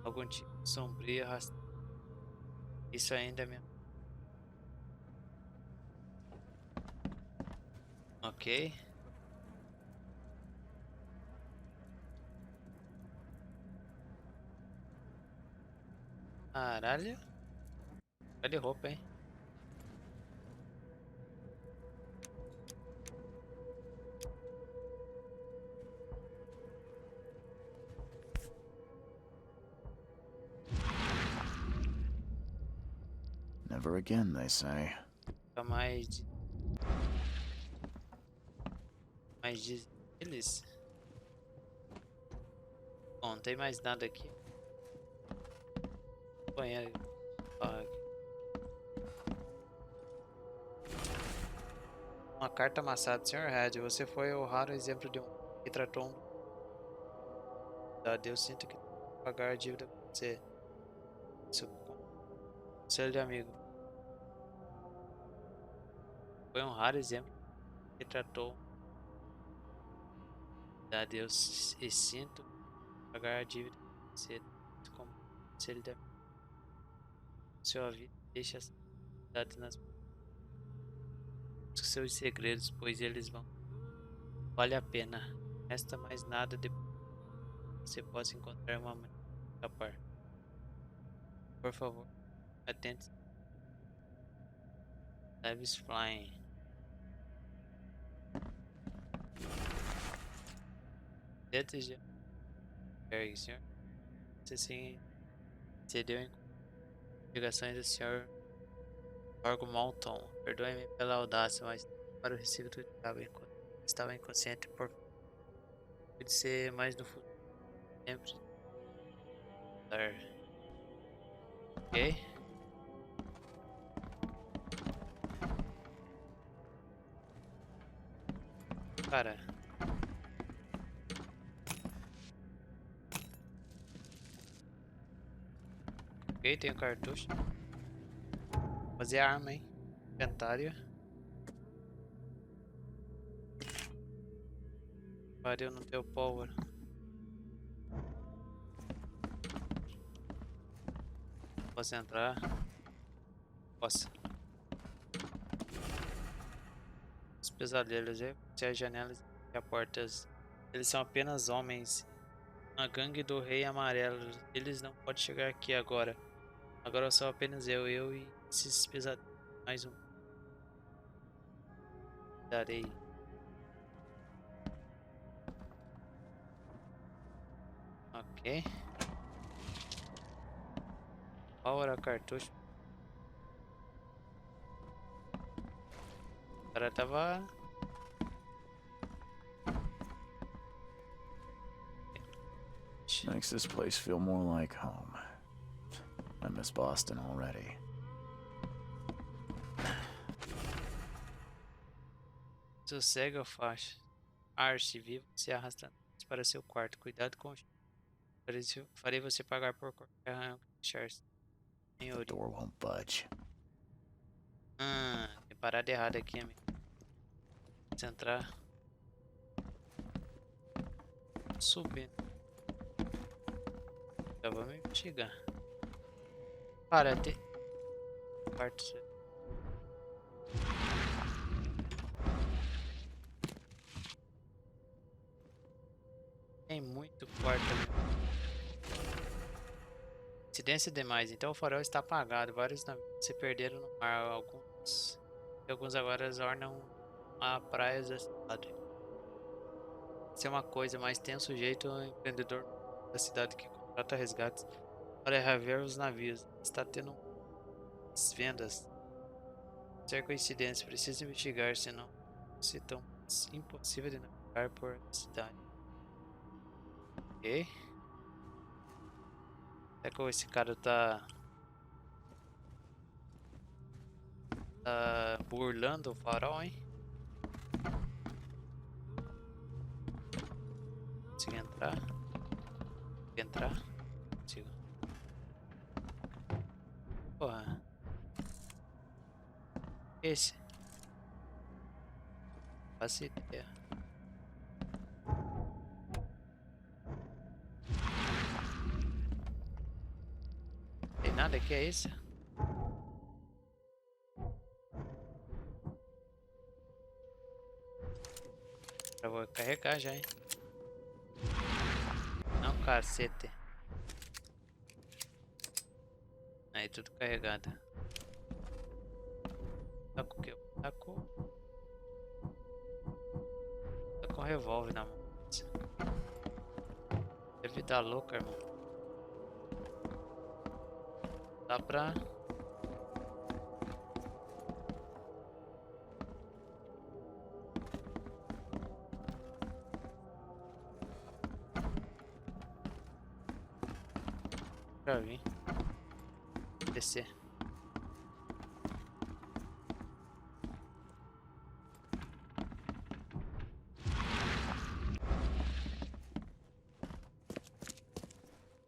Algum tipo de sombrio arrastado. Isso ainda é minha. Ok. Caralho. Olha de roupa, hein? Never again, they say. Fica mais de eles. Bom, não tem mais nada aqui. Banheiro. Ah, uma carta amassada, Sr. Red. Você foi o raro exemplo de um que tratou um. Eu sinto que tenho que pagar a dívida com você. Isso, conselho de amigo. Foi um raro exemplo que tratou da Deus e sinto pagar a dívida com você. Como conselho de amigo. Sua vida deixa essa cidade nas seus segredos, pois eles vão. Vale a pena. Não resta mais nada depois que você possa encontrar uma maneira de escapar. Por favor, atente. Leves flying. Dentro de Berg, senhor. Você sim cedeu em ligações do senhor Orgo Malton. Perdoe-me pela audácia, mas para o recibo do diabo enquanto estava inconsciente por de ser mais no futuro. Sempre dar. Ok? Cara. Ok, tem o cartucho. Fazer arma, hein? Inventário. Pariu, não deu pólvora. Posso entrar? Posso. Os pesadelos, se as janelas e as portas. Eles são apenas homens. A gangue do Rei Amarelo. Eles não podem chegar aqui agora. Agora sou apenas eu e esses pesadelos. Mais um. Darei. Ok. Pólvora, cartucho. O cara tava. Makes this place feel more like home. I miss Boston already. Sossega, faixa. Arce, vivo se arrastando para seu quarto. Cuidado com o. Farei você pagar por qualquer arranco que deixar. The door won't budge. Tem parada errada aqui, amigo. Vamos entrar. Subindo. Já vamos investigar. Cara, tem. Quarto. Tem muito quarto ali. Incidência demais. Então o farol está apagado. Vários navios se perderam no mar. Alguns agora ornam a praias da cidade. Se é uma coisa, mas tem um sujeito, um empreendedor da cidade que contrata resgates para reaver os navios. Está tendo vendas. Ser coincidência, precisa investigar, senão se tão impossível de navegar por a cidade. Ok? É que esse cara tá burlando o farol, hein? Consigo entrar? Consigo entrar? Consigo. Porra. Esse. Faço ideia. Tem nada aqui, é isso? Eu vou carregar já, hein? Não, cacete. Aí, tudo carregado. Tá com o que? Tá com revólver na mão. É vida louca, irmão. Dá pra... Pra vir. Descer.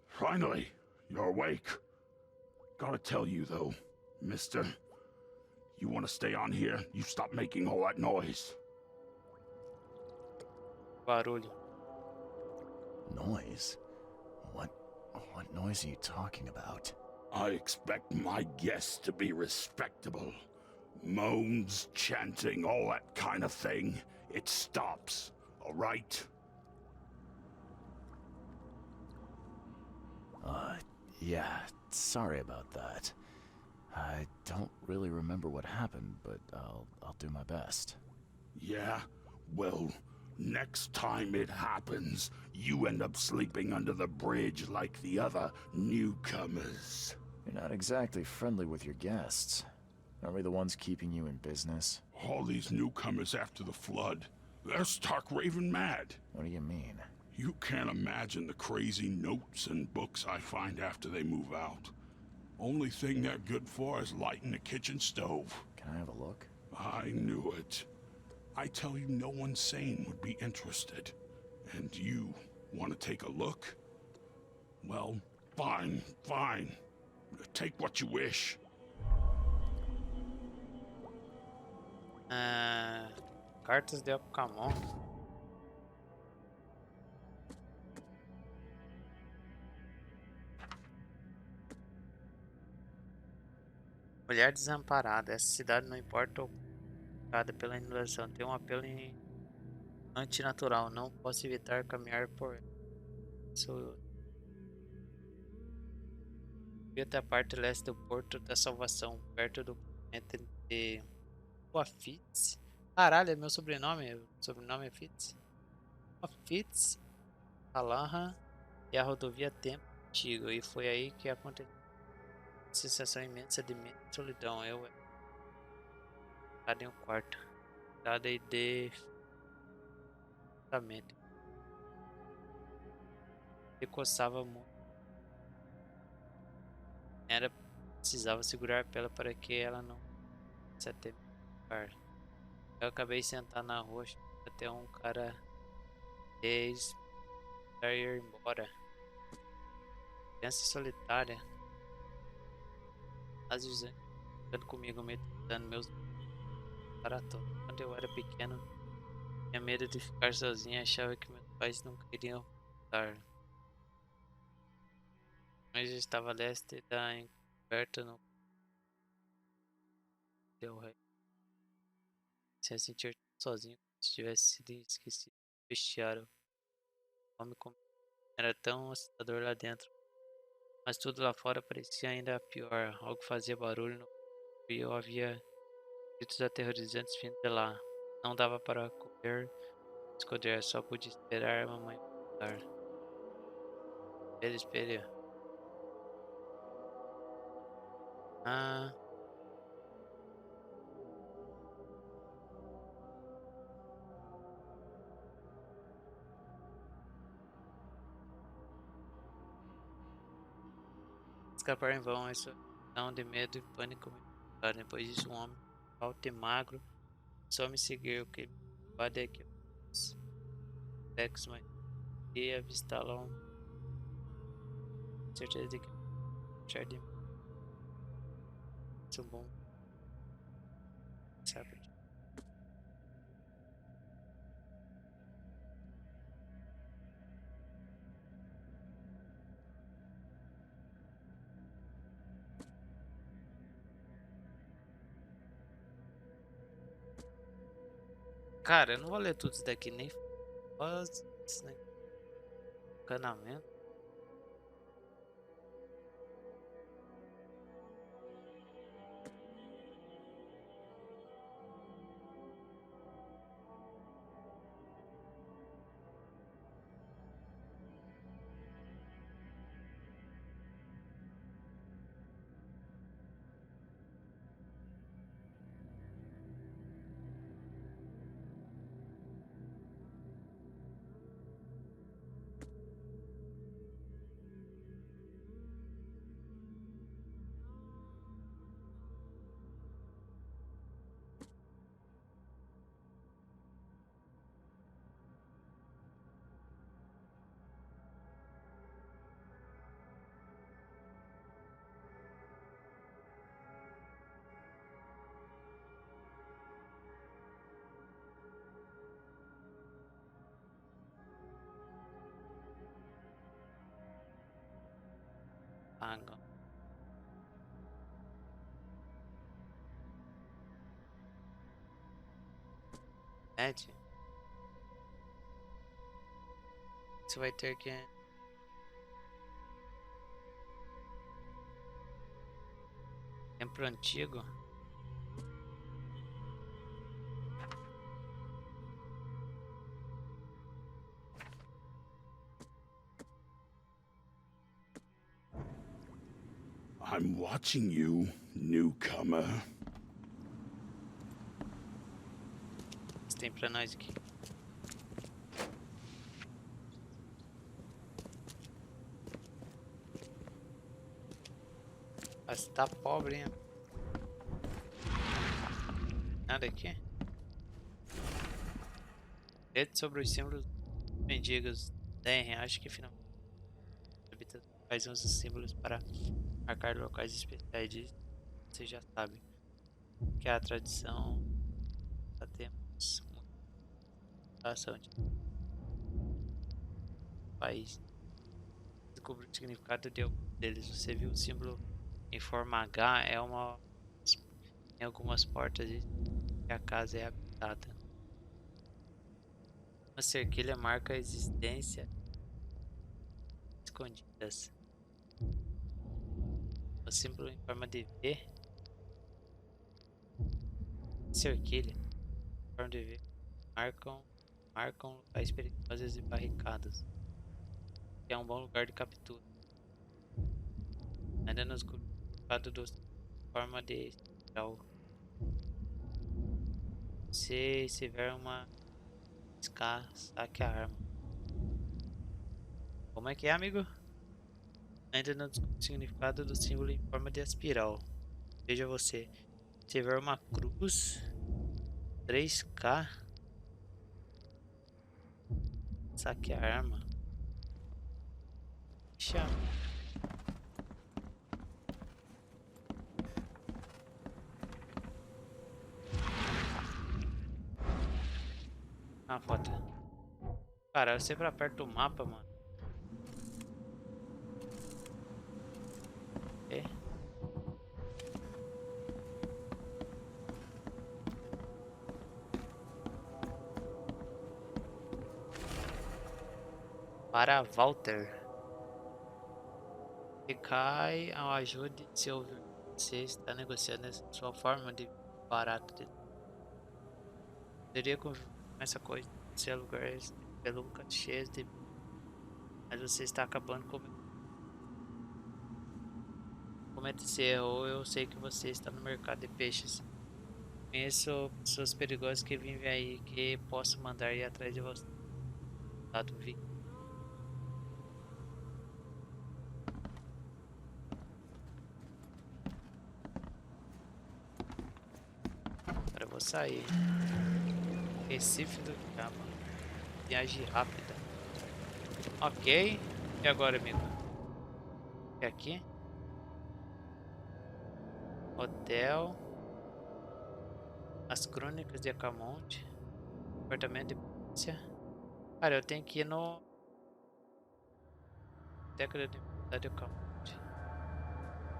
Finally, you're awake. Gotta tell you though, mister, you want to stay on here, you stop making all that noise. Barulho. Noise? What noise are you talking about? I expect my guests to be respectable. Moans, chanting, all that kind of thing. It stops, all right? Yeah, sorry about that. I don't really remember what happened, but I'll do my best. Yeah? Well, next time it happens, you end up sleeping under the bridge like the other newcomers. You're not exactly friendly with your guests. Aren't we the ones keeping you in business? All these newcomers after the flood, they're stark raving mad. What do you mean? You can't imagine the crazy notes and books I find after they move out. Only thing they're good for is lighting the kitchen stove. Can I have a look? I knew it. I tell you, no one sane would be interested. And you want to take a look? Well, fine. Take what you wish. Cartas de Pokémon. Mulher desamparada. Essa cidade não importa ocupada pela inundação. Tem um apelo antinatural. Não posso evitar caminhar por ela. Fui até a parte leste do Porto da Salvação, perto do planeta de Fitz. Caralho, é meu sobrenome. O sobrenome é Fitz. Fitz, Alaha e a rodovia Tempo Antigo. E foi aí que aconteceu uma sensação imensa de medo e solidão. Eu era em um quarto. Dada de fechamento. Eu coçava muito. Precisava segurar a ela para que ela não se atemar. Eu acabei sentado na rua até um cara ir embora. Criança solitária. Às vezes ficando comigo, me dando meus para todo. Quando eu era pequeno, tinha medo de ficar sozinho, achava que meus pais não queriam voltar. Mas eu estava leste da encoberta no Del Rey. Se sentir sozinho, como se tivesse sido esquecido do vestiário Homem como era tão assustador lá dentro. Mas tudo lá fora parecia ainda pior. Algo fazia barulho no e eu havia gritos aterrorizantes vindo de lá. Não dava para correr, esconder, só pude esperar a mamãe voltar. Espelho, espelho. Ah, escapar em vão, essa não de medo e pânico me pegaram. Depois disso, um homem alto e magro só me seguiu. O que me pode é que os sexos, mas ia avistá-lo com certeza de que achar de mim. Isso é bom, sabe? Cara, eu não vou ler tudo isso daqui, nem faz isso, né? Encanamento. Paga. Pede. Você vai ter que. Templo antigo. I'm watching you, newcomer. O que tem pra nós aqui? Mas tá pobre, hein? Nada aqui? Lete sobre os símbolos mendigos. R, acho que finalmente faz uns símbolos para marcar locais especiais. Disso você já sabe que é a tradição. Já temos muita ação de país. Descobrir o significado de algum deles. Você viu o símbolo em forma H? É uma. Em algumas portas diz que a casa é habitada. Uma cerquilha marca a existência escondidas. O símbolo em forma de V. Cerquilha em forma de V marcam locais perigosos e barricadas. Que é um bom lugar de captura. Ainda nos significado do forma de espiral. Se tiver uma saque a arma. Como é que é, amigo? Ainda não descobri o significado do símbolo em forma de espiral. Veja você. Se tiver uma cruz 3K, saque a arma. Chama. Ah, foda. Cara, eu sempre aperto o mapa, mano. É. Para Walter. E cai ao ajude se ouvir. Você está negociando sua forma de barato de. Poderia conviver com essa coisa. Ser lugares de peluca cheios de. Mas você está acabando com. Cometa esse erro, ou eu sei que você está no mercado de peixes. Conheço pessoas perigosas que vivem aí que posso mandar ir atrás de você. Dado vi. Agora eu vou sair. Recife do Cabo. Viagem rápida. Ok. E agora, amigo? É aqui? Hotel. As Crônicas de Acamonte. Apartamento de polícia. Cara, eu tenho que ir no. Década de Cidade de Acamonte.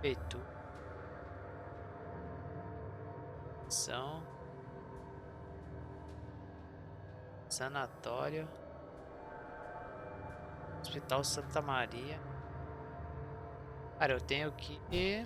Feito. São. Sanatório. Hospital Santa Maria. Cara, eu tenho que ir.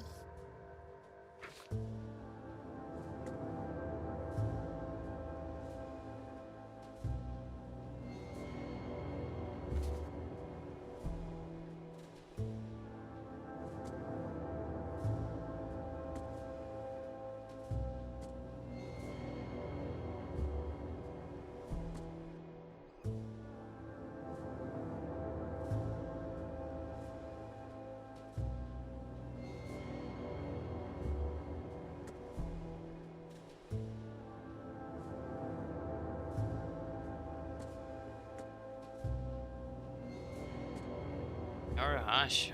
Eu acho.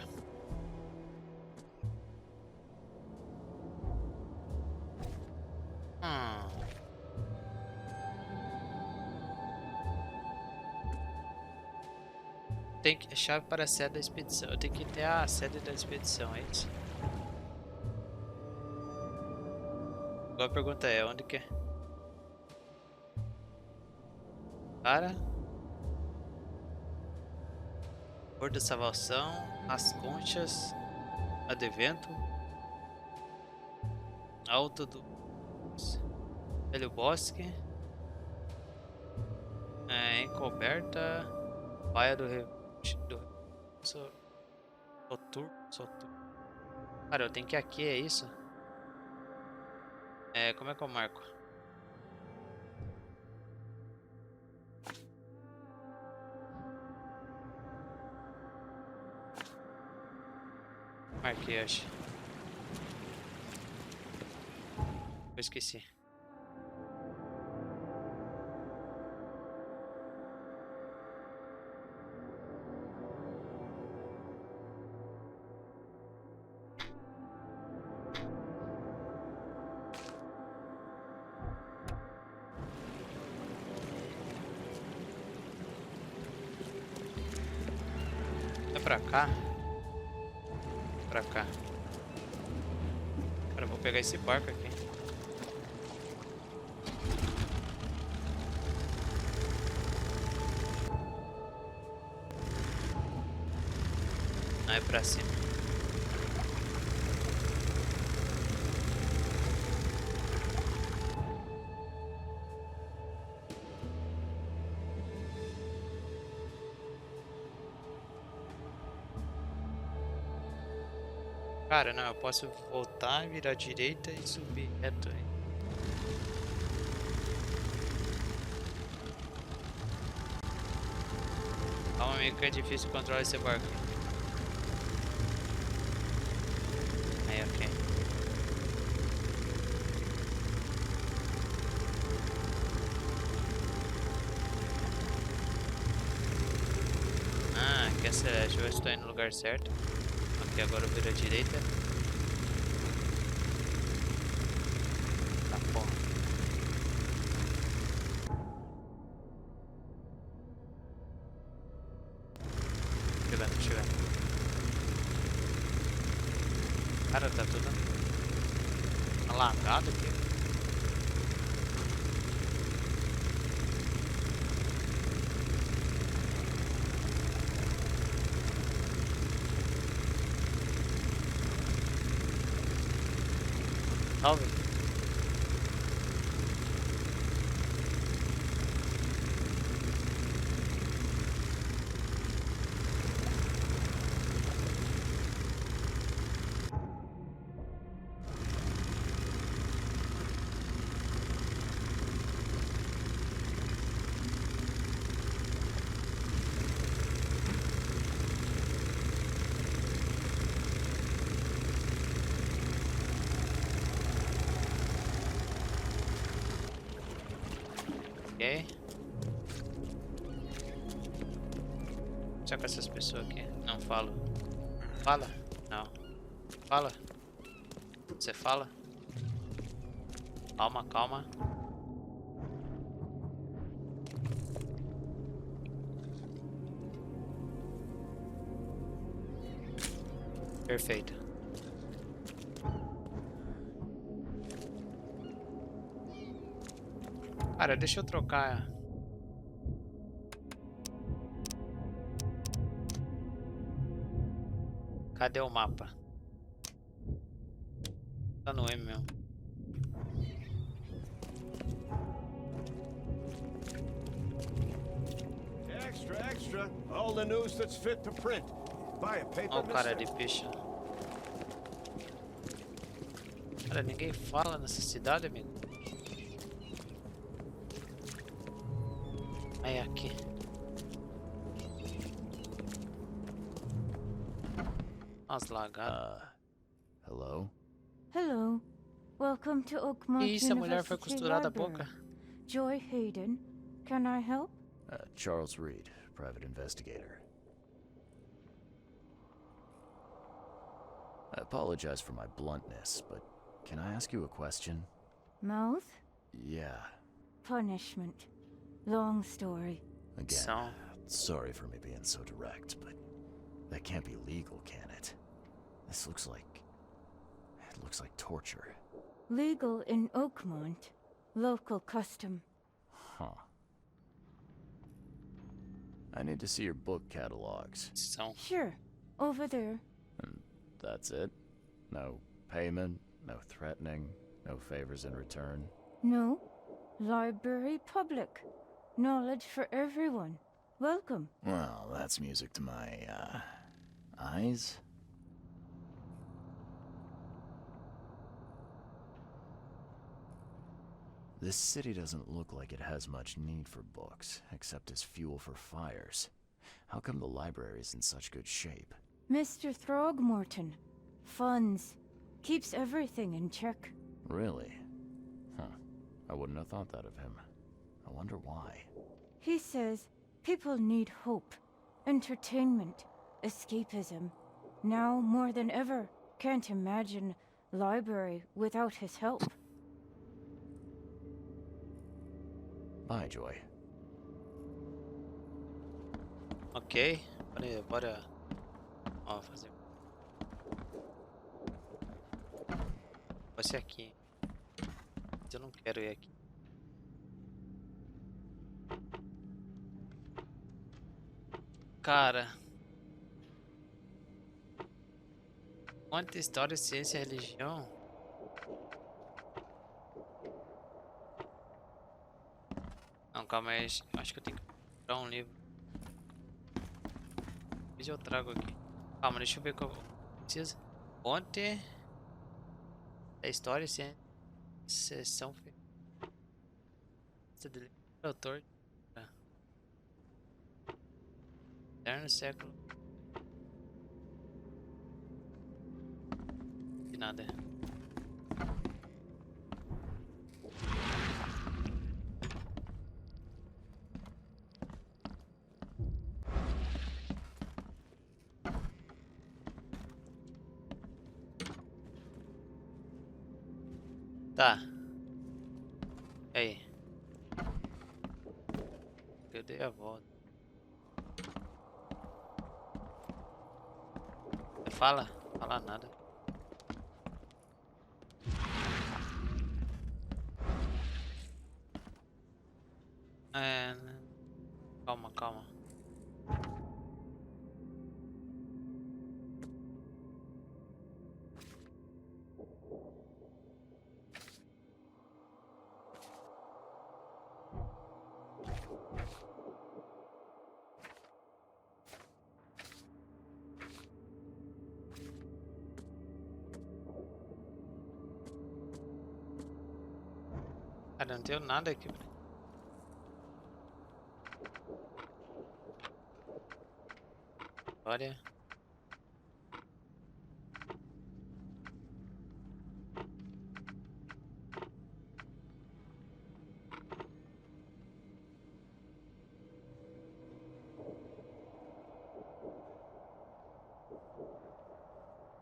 Tem que a chave para a sede da expedição. Eu tenho que ter a sede da expedição, é isso? Agora a pergunta é, onde que é? Para Cor da Salvação, As Conchas, Advento, Alto do Velho Bosque, Encoberta, Baía do Soturno. Cara, eu tenho que ir aqui, é isso? Como é que eu marco? Marquei, acho. Eu esqueci. É pra cá? Pra cá. Cara, eu vou pegar esse barco aqui. Ah, é pra cima. Cara, não, eu posso voltar, virar à direita e subir reto aí. Calma, amigo, que é difícil controlar esse barco. Aí, ok. Ah, aqui é celeste. Deixa eu ver se estou indo no lugar certo. Ok, agora eu viro à direita. Tá bom. Chegando, chegando. Cara, tá tudo alagado aqui. 9. Ok. Só com essas pessoas aqui. Não falo. Fala? Não. Fala? Você fala? Calma, calma. Perfeito. Cara, deixa eu trocar. Cadê o mapa? Tá no M mesmo. Extra, extra. All the news that's fit to print. Buy a paper, Ó o cara mister? de peixe. Cara, ninguém fala nessa cidade, amigo. Aí aqui. As lagadas. Hello? Hello. Welcome to Oakmont Isso, a mulher foi University costurada a Library. boca. Joy Hayden. Can I help? Charles Reed, private investigator. I apologize for my bluntness, but can I ask you a question? Mouth? Yeah. Punishment. Long story. Again, So? sorry for me being so direct, but that can't be legal, can it? This looks like... it looks like torture. Legal in Oakmont. Local custom. Huh. I need to see your book catalogs. So? Sure. Over there. And that's it? No payment, no threatening, no favors in return? No. Library public. Knowledge for everyone. Welcome. Well, that's music to my, eyes? This city doesn't look like it has much need for books, except as fuel for fires. How come the library's in such good shape? Mr. Throgmorton. Funds. Keeps everything in check. Really? Huh. I wouldn't have thought that of him. I wonder why. He says people need hope, entertainment, escapism. Now more than ever, can't imagine library without his help. Bye, Joy. Ok. Bora. Ó, fazer. Vai ser aqui. Mas eu não quero ir aqui. Cara. Quanta história, ciência e religião. Não, calma aí. Acho que eu tenho que comprar um livro. Depois eu trago aqui. Calma, deixa eu ver o que eu preciso. Fonte. Da história, ciência. Sessão. Autor. Eterno século. De nada. Tá. E aí? Eu dei a volta. Fala? Fala nada. É... Calma, calma. Cara, não tenho nada aqui. Olha.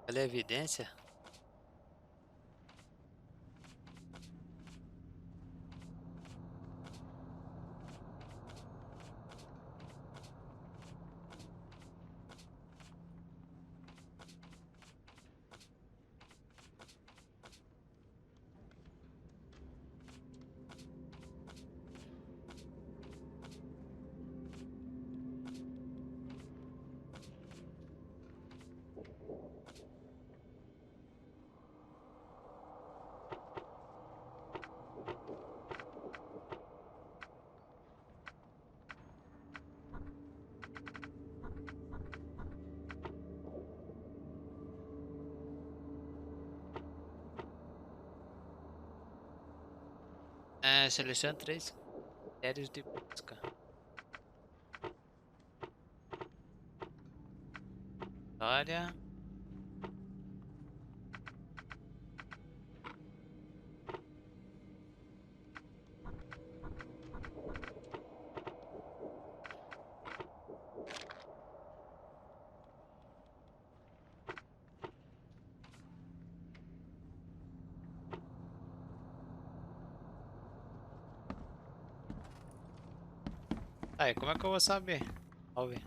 Olha a evidência. Selecione 3 critérios de busca. História. Aí, como é que eu vou saber? Vamos ver.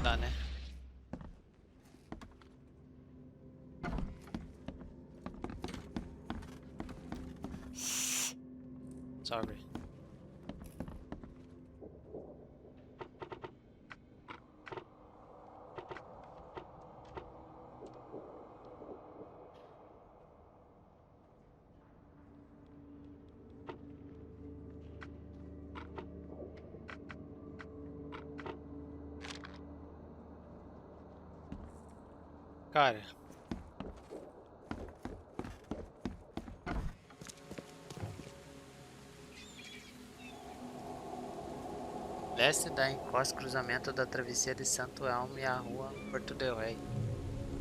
Tá, né? Sorry. Cara. Leste da encosta, cruzamento da travessia de Santo Elmo e a rua Porto del Rey.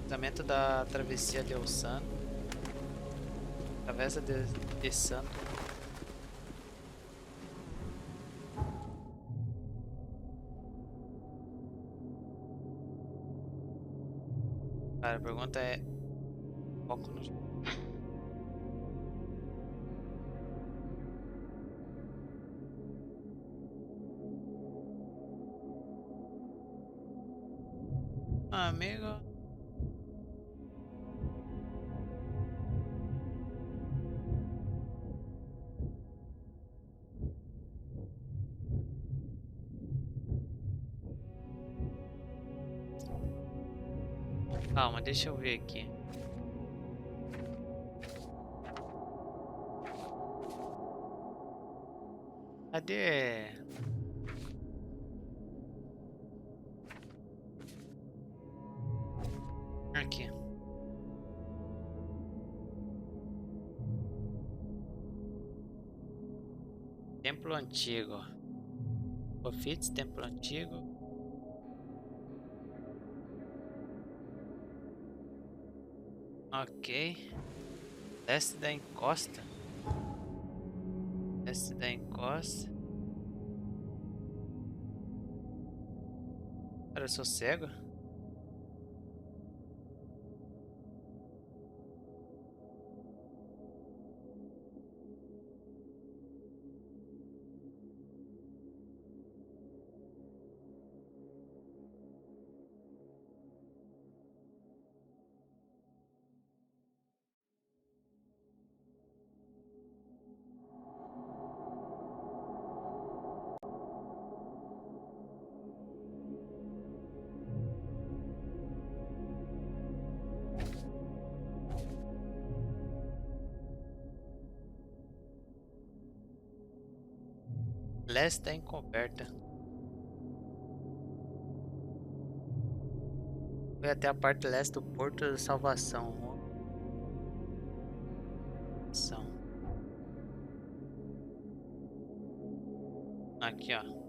Cruzamento da travessia de Ossano. Travessa de Santo. Cara, a pergunta é... Foco no... Amigo... Calma, deixa eu ver aqui. Cadê? Aqui. Templo antigo. Confits, templo antigo. Ok. Leste da encosta. Leste da encosta. Cara, eu sou cego? Leste está encoberta. Foi até a parte leste do Porto da Salvação. Aqui, ó.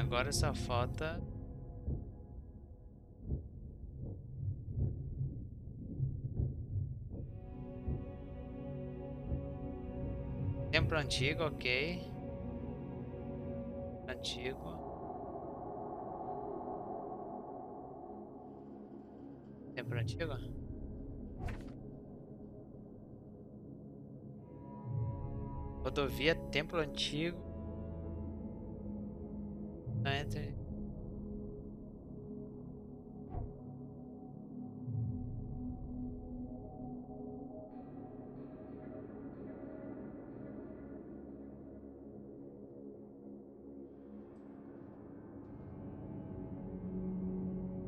Agora só falta... Templo antigo, ok. Antigo. Templo antigo? Rodovia Templo Antigo. Entre...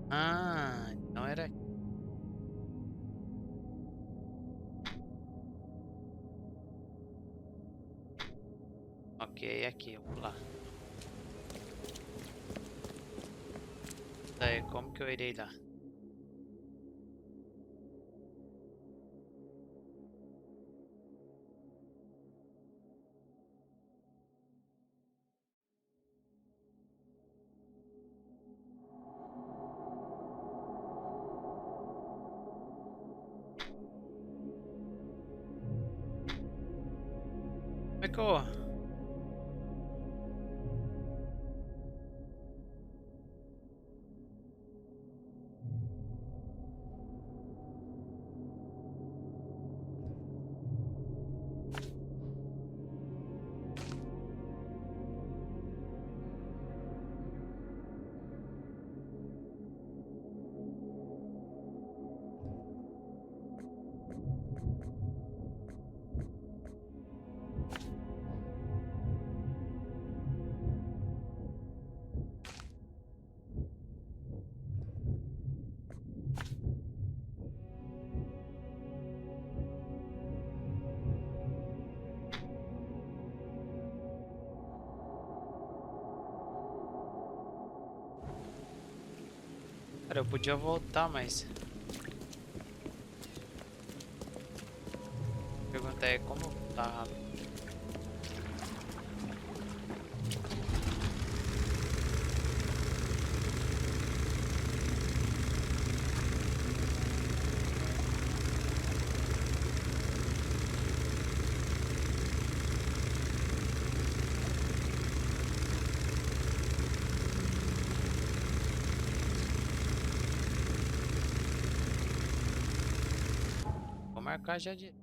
Ah, então era... Ok, aqui, vamos lá. Daí, como que eu irei lá? Como é que eu... Cara, eu podia voltar, mas... A pergunta é como tá rápido. Vou marcar já de...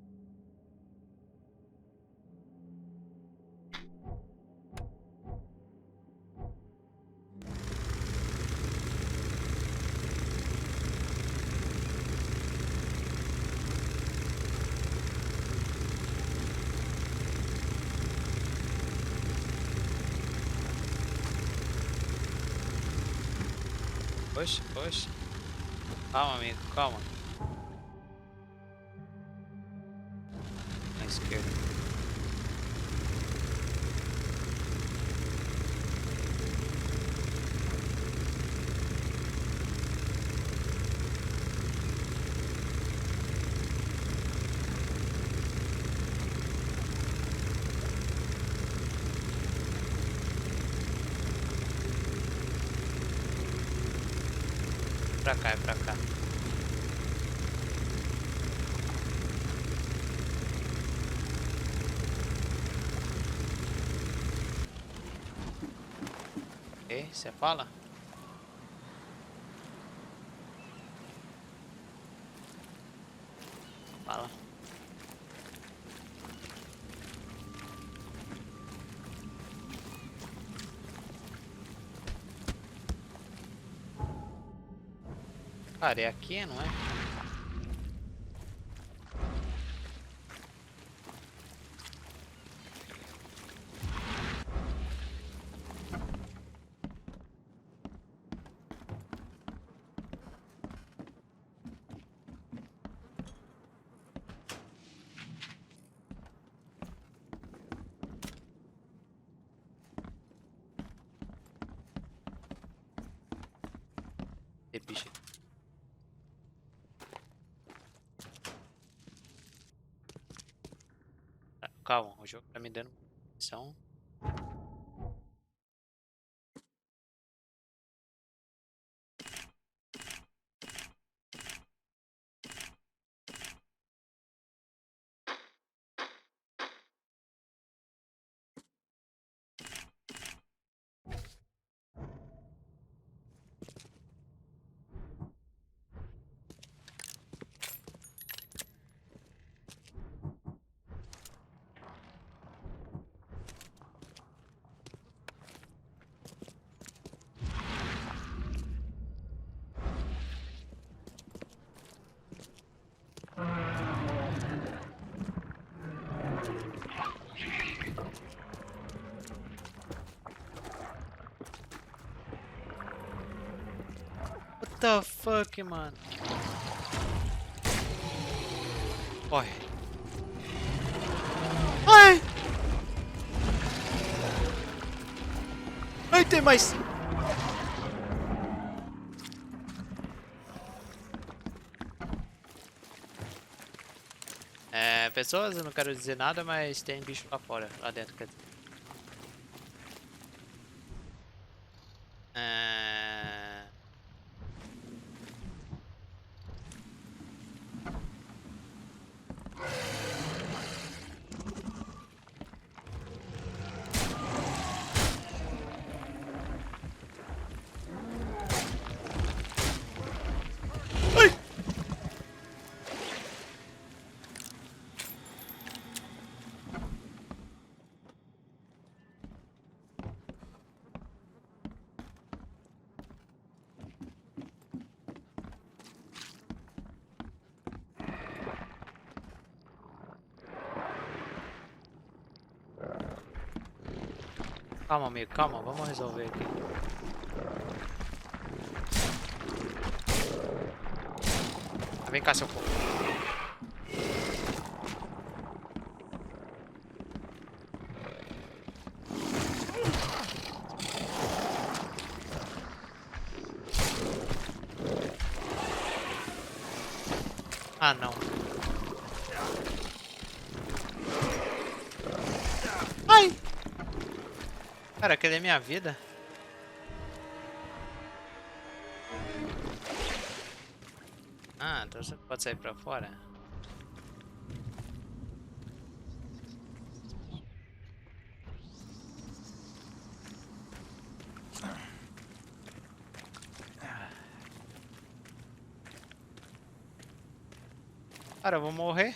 Oxe, oxe. Calma, amigo, calma. À esquerda. Pra cá, é pra cá. Ok, você fala? Fala. Cara, é aqui, não é? Tem bicho. Calma, o jogo tá me dando missão. What the fuck, mano? Corre. Ai! Ai, tem mais! É, pessoas, eu não quero dizer nada, mas tem bicho lá fora, lá dentro, quer dizer. É... Calma, amigo, calma, vamos resolver aqui. Vem cá, seu povo. Ah, não. Ai! Cara, aquele é minha vida. Ah, então você pode sair pra fora? Cara, eu vou morrer.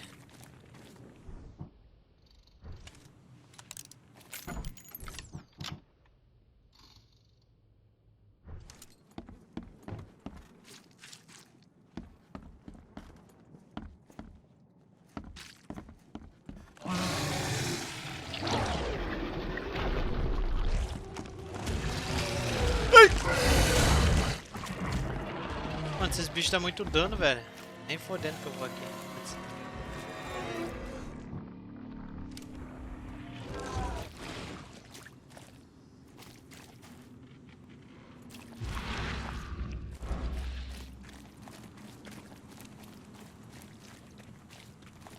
Mano, esses bichos dão muito dano, velho. Nem fodendo que eu vou aqui.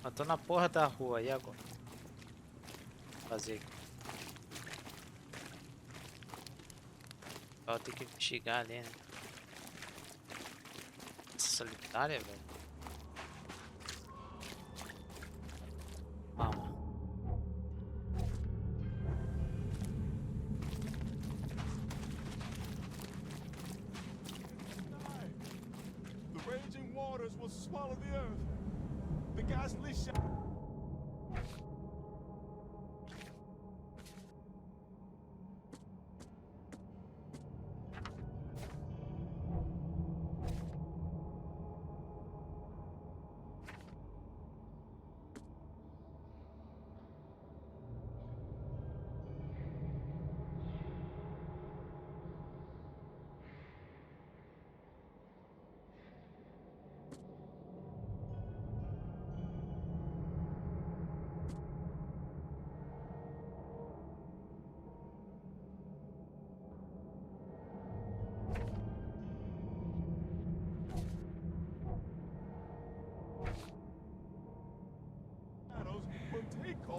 Eu tô na porra da rua, e agora? Vou fazer aqui. Eu tenho que investigar ali, né? Solitária, velho. Calma. The raging waters will swallow the earth. The ghastly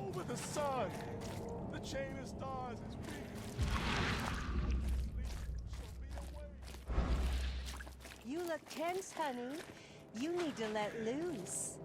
over the sun. The chain of stars is weak. You look tense, honey. You need to let loose.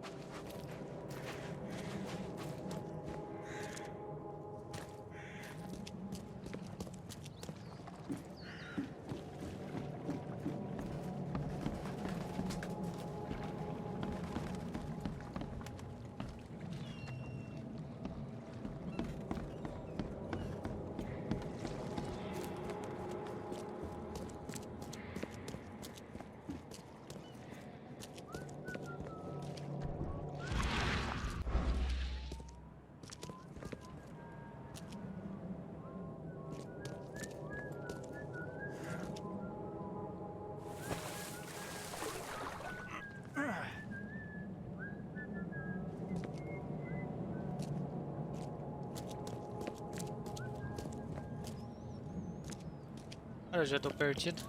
Eu já tô perdido.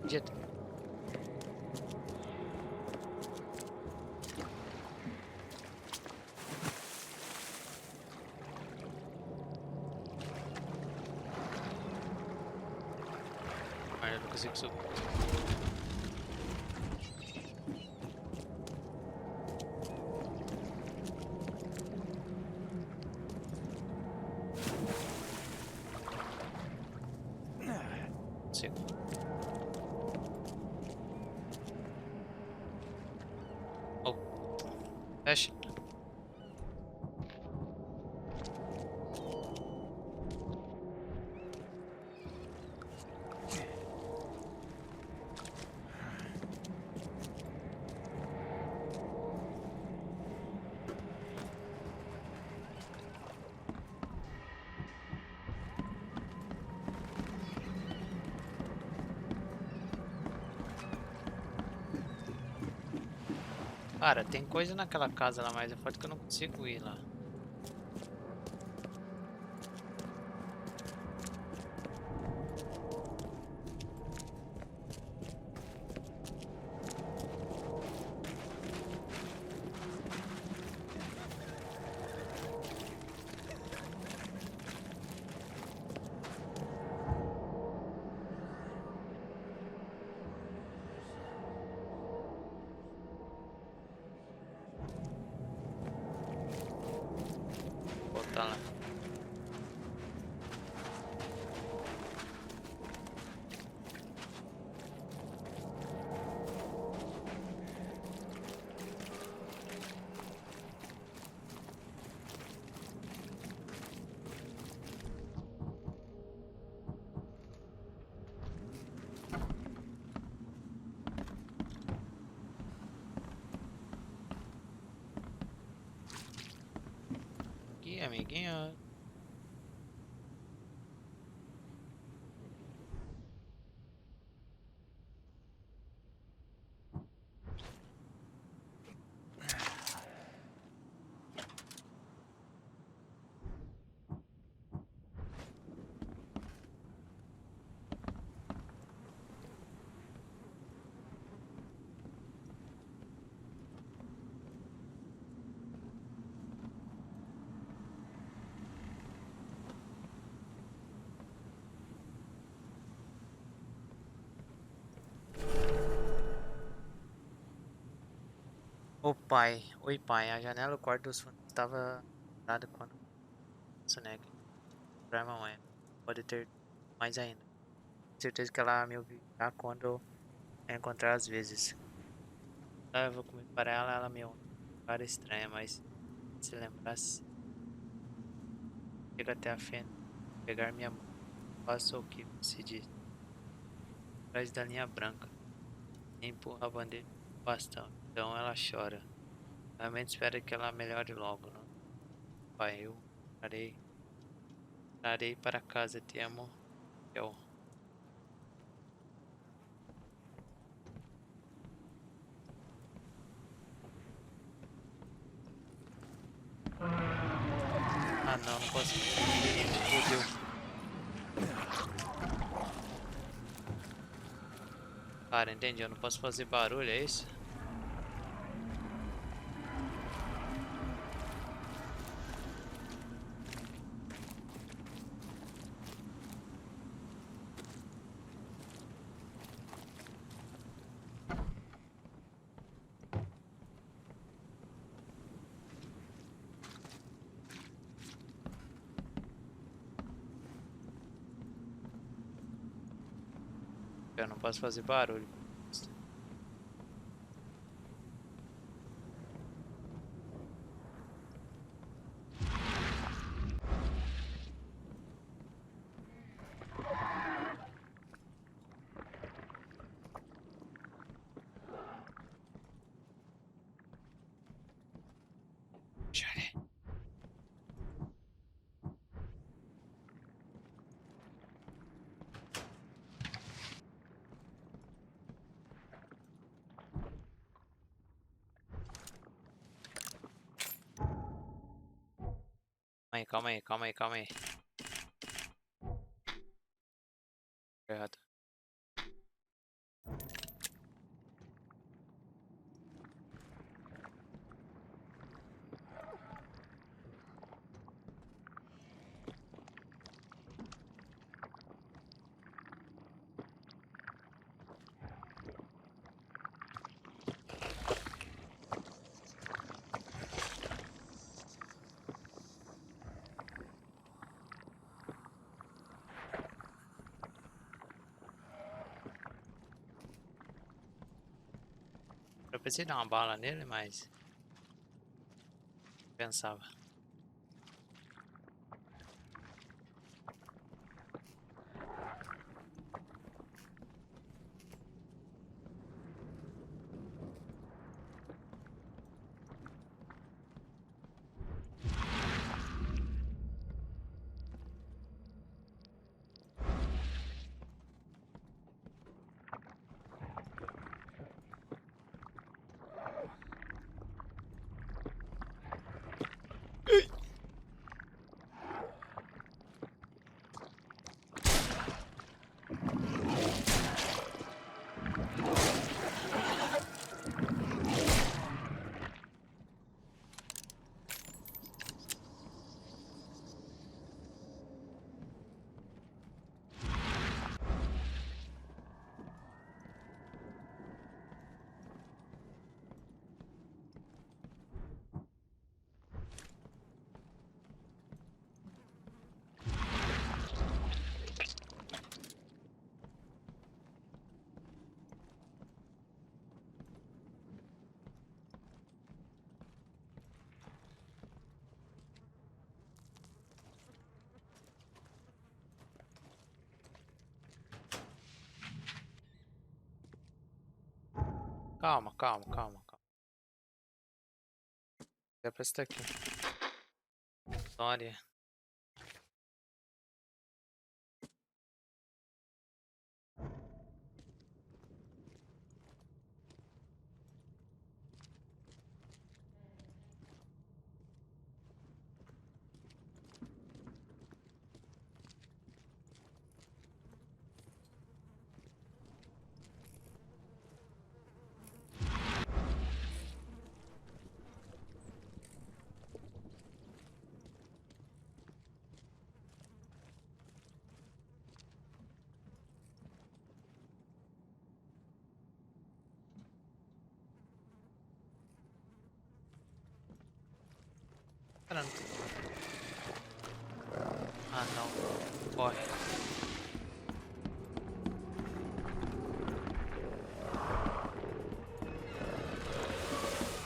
Dito. Ah, eu não consigo subir. Fecha. Cara, tem coisa naquela casa lá, mas é forte que eu não consigo ir lá. Tá lá. Aqui, amiguinho. Ô pai, oi pai, a janela do quarto dos fundos estava fechada quando soneca pra mamãe. Pode ter mais ainda. Tenho certeza que ela me ouvirá quando a encontrar às vezes. Eu vou comer para ela, ela me ouve. Cara estranha, mas se lembrasse, chega até a fenda, pegar minha mão, faça o que você diz. Atrás da linha branca, e empurra a bandeira do bastão. Então ela chora. Realmente espero que ela melhore logo, não? Pai, eu trarei para casa, te amo. Eu. Ah não, não posso. Fudeu. Cara, entendi, eu não posso fazer barulho, é isso? Eu não posso fazer barulho. Calma aí, calma aí, calma aí. Errado. Eu pensei em dar uma bala nele, mas pensava. Calma, calma, calma, calma. É pra estar aqui. História. Caramba. Ah, não. Corre.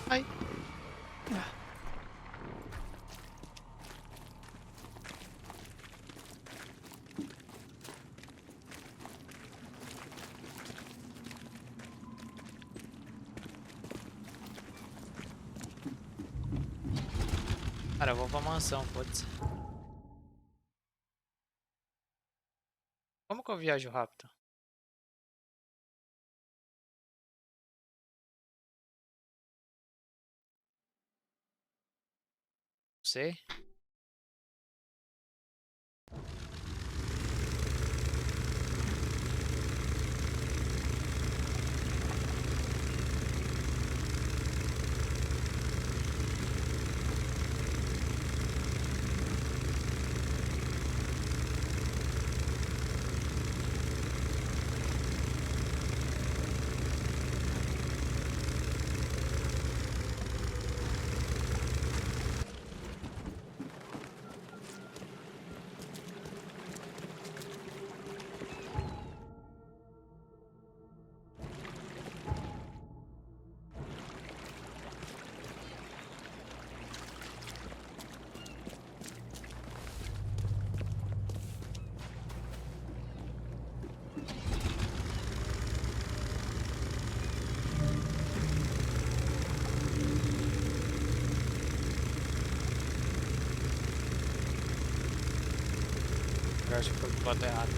Ai. Cara, eu vou pra mansão, foda-se. Como que eu viajo rápido? Não sei. acho que foi pro botão errado.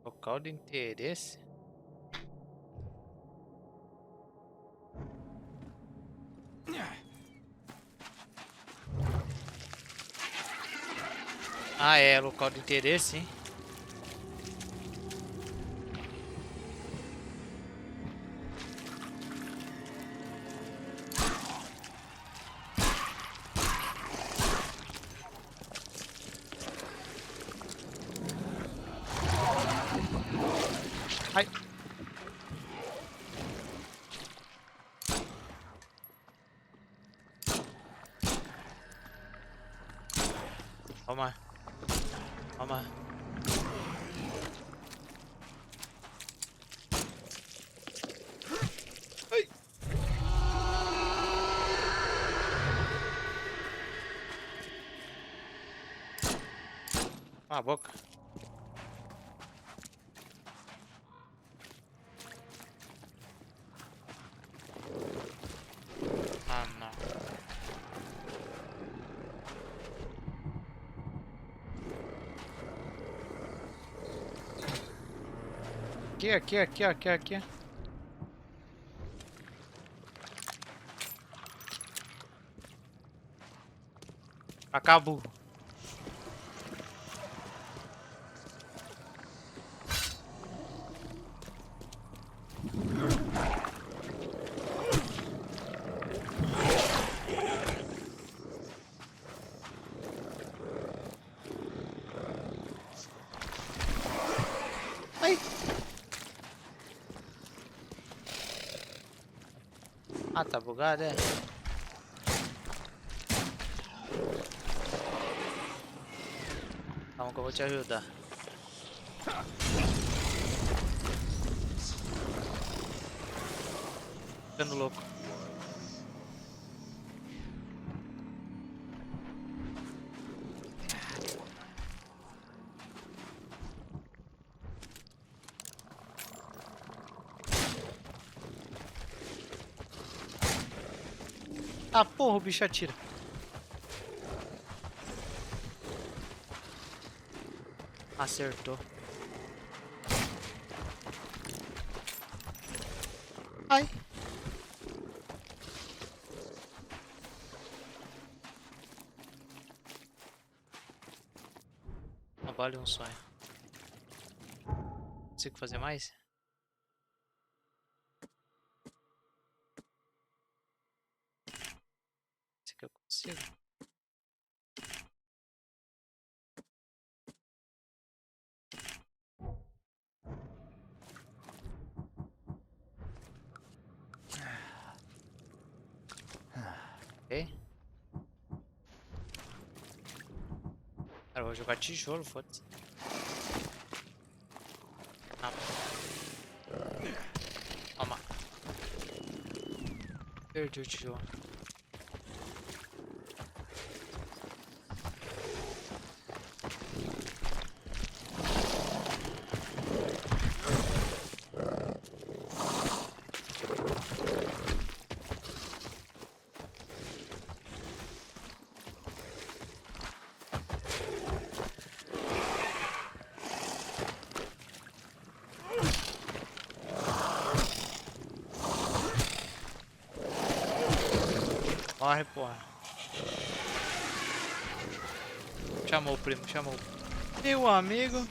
Local de interesse? Ah, é local de interesse, hein? Ai. Toma. Toma. Ai. Cala a boca. Ah, não. Aqui. Acabou. Ai. Ah, tá bugado, é? Calma que eu vou te ajudar. Ficando louco. Ah, porra, o bicho atira. Acertou. Ai. Não vale um sonho. Consigo fazer mais? Esse aqui eu consigo. Ok. Cara, eu vou jogar tijolo, foda-se. Ah. Toma. Perdi o tijolo. Corre, porra. Chamou o primo, chamou. Meu amigo.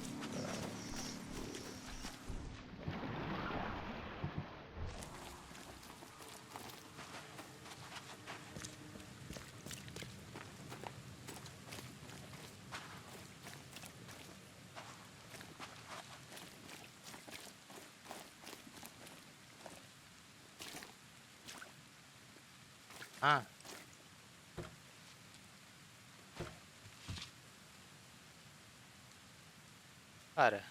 Ah. Cara.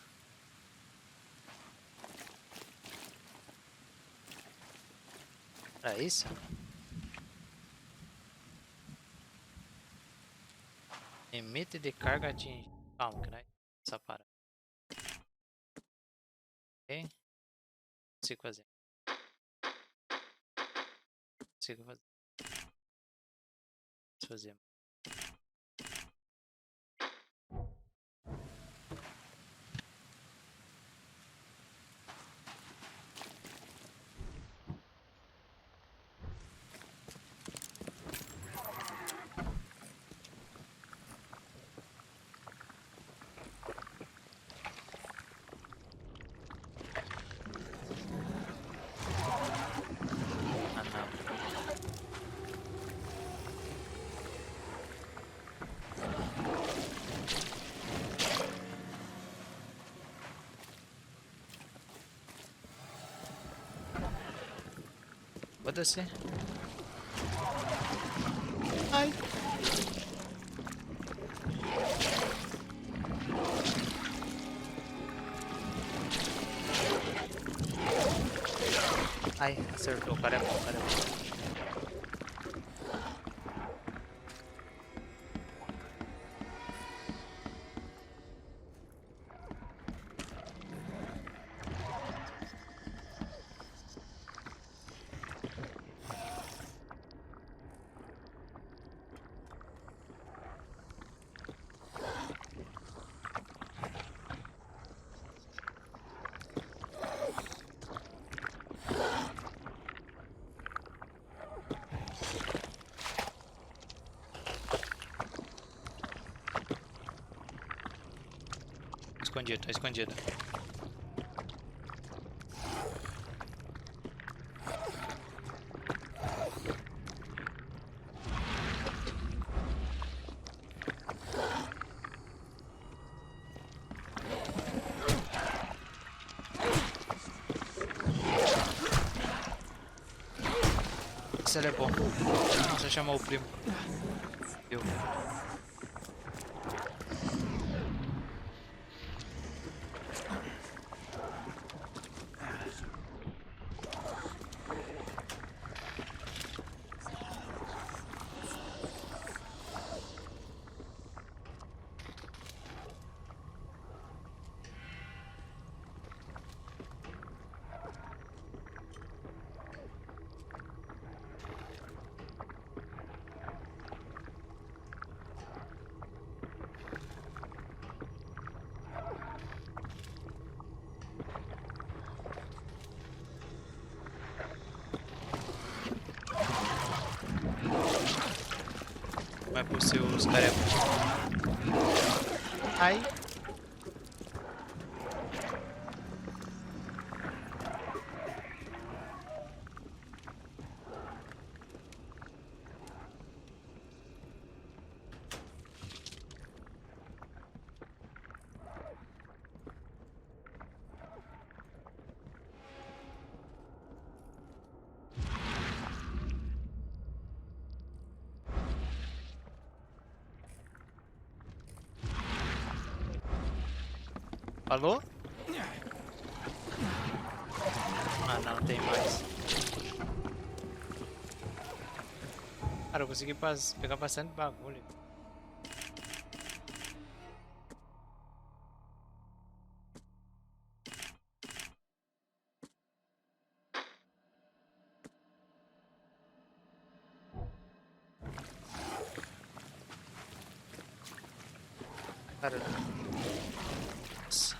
Era isso? Limite de carga atingido. Calma, que não é essa parada. Ok. Consigo fazer. Consigo fazer. Posso fazer. Ah, não. Foda-se. Ai. Ai, acertou. O cara é bom, o cara é bom. Escondido, tá escondido. Esse ele é bom. Nossa, chamou o primo. Eu. Vai por seus caras. Ai. Falou? Ah, não, tem mais. Cara, eu consegui pegar bastante bagulho. Cara, nossa.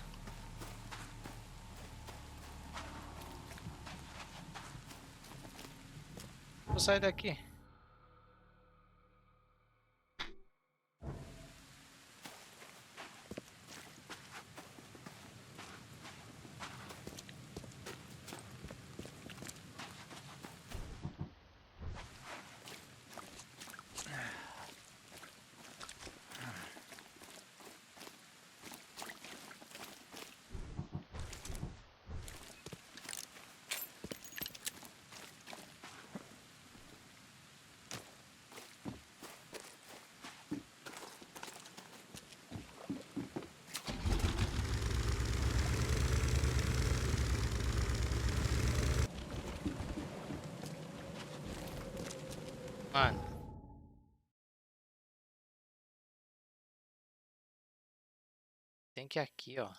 Vou sair daqui. Mano. Tem que ir aqui, ó.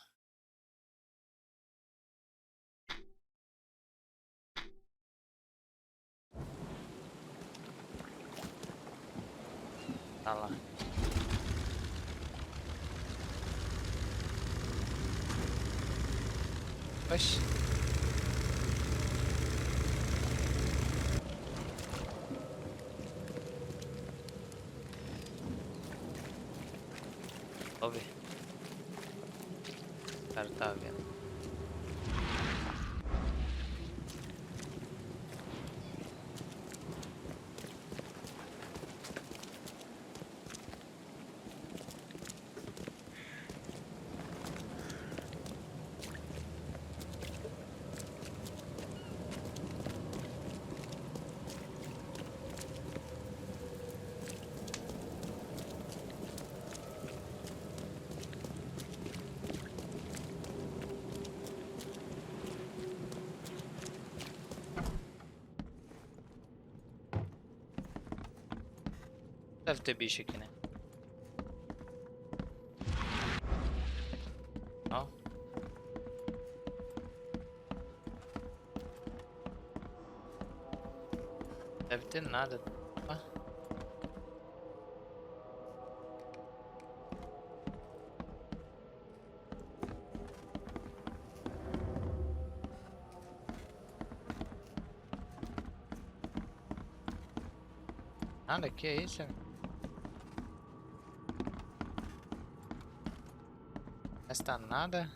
Tá lá. Oxi. Vou ver. O cara tá vendo. Deve ter bicho aqui, né? Ó. Deve ter nada. Ó. Nada, que é isso? Resta nada.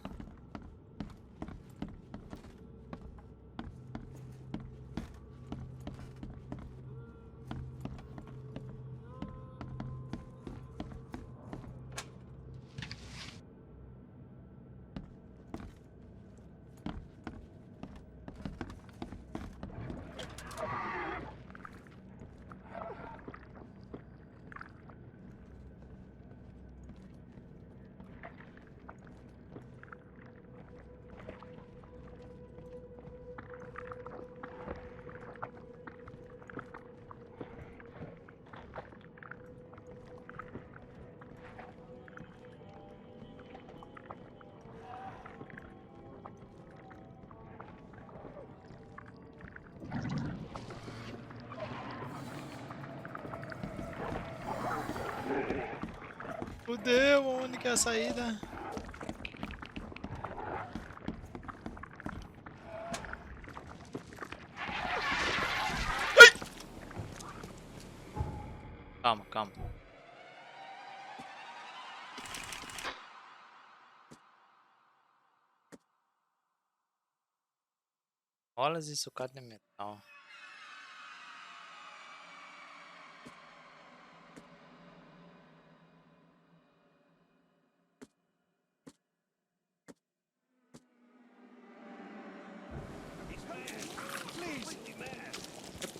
Fudeu, onde que é a saída? Ai! Calma, calma. Molas e sucata de metal.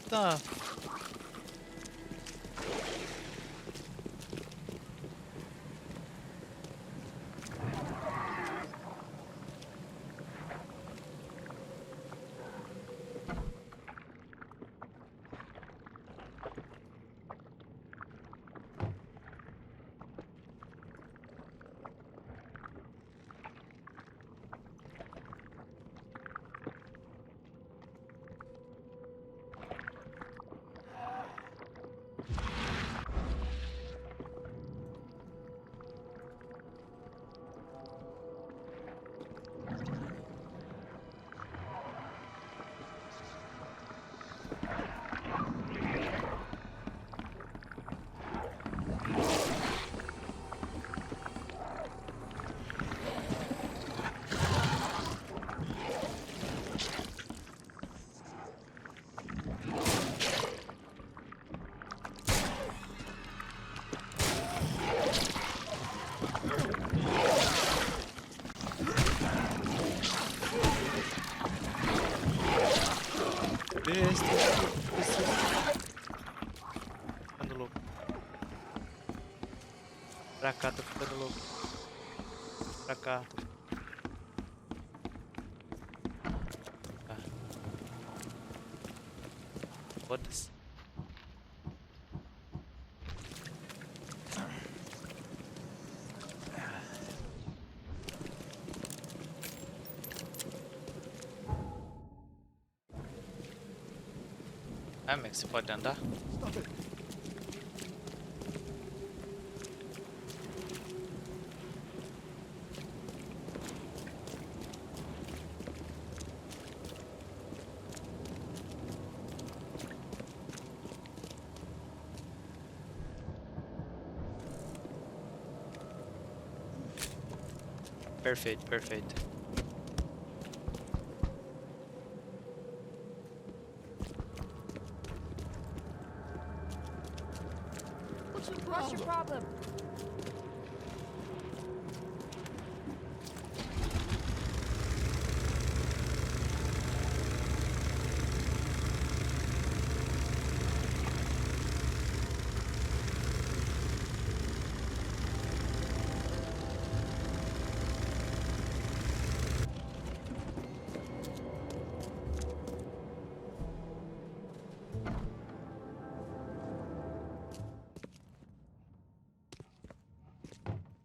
Tá. Besta. Ficando louco. Pra cá, tô ficando louco. Pra cá. Foda-se. Ah, Max, você pode andar? Stop it. Perfeito, perfeito. What's your problem?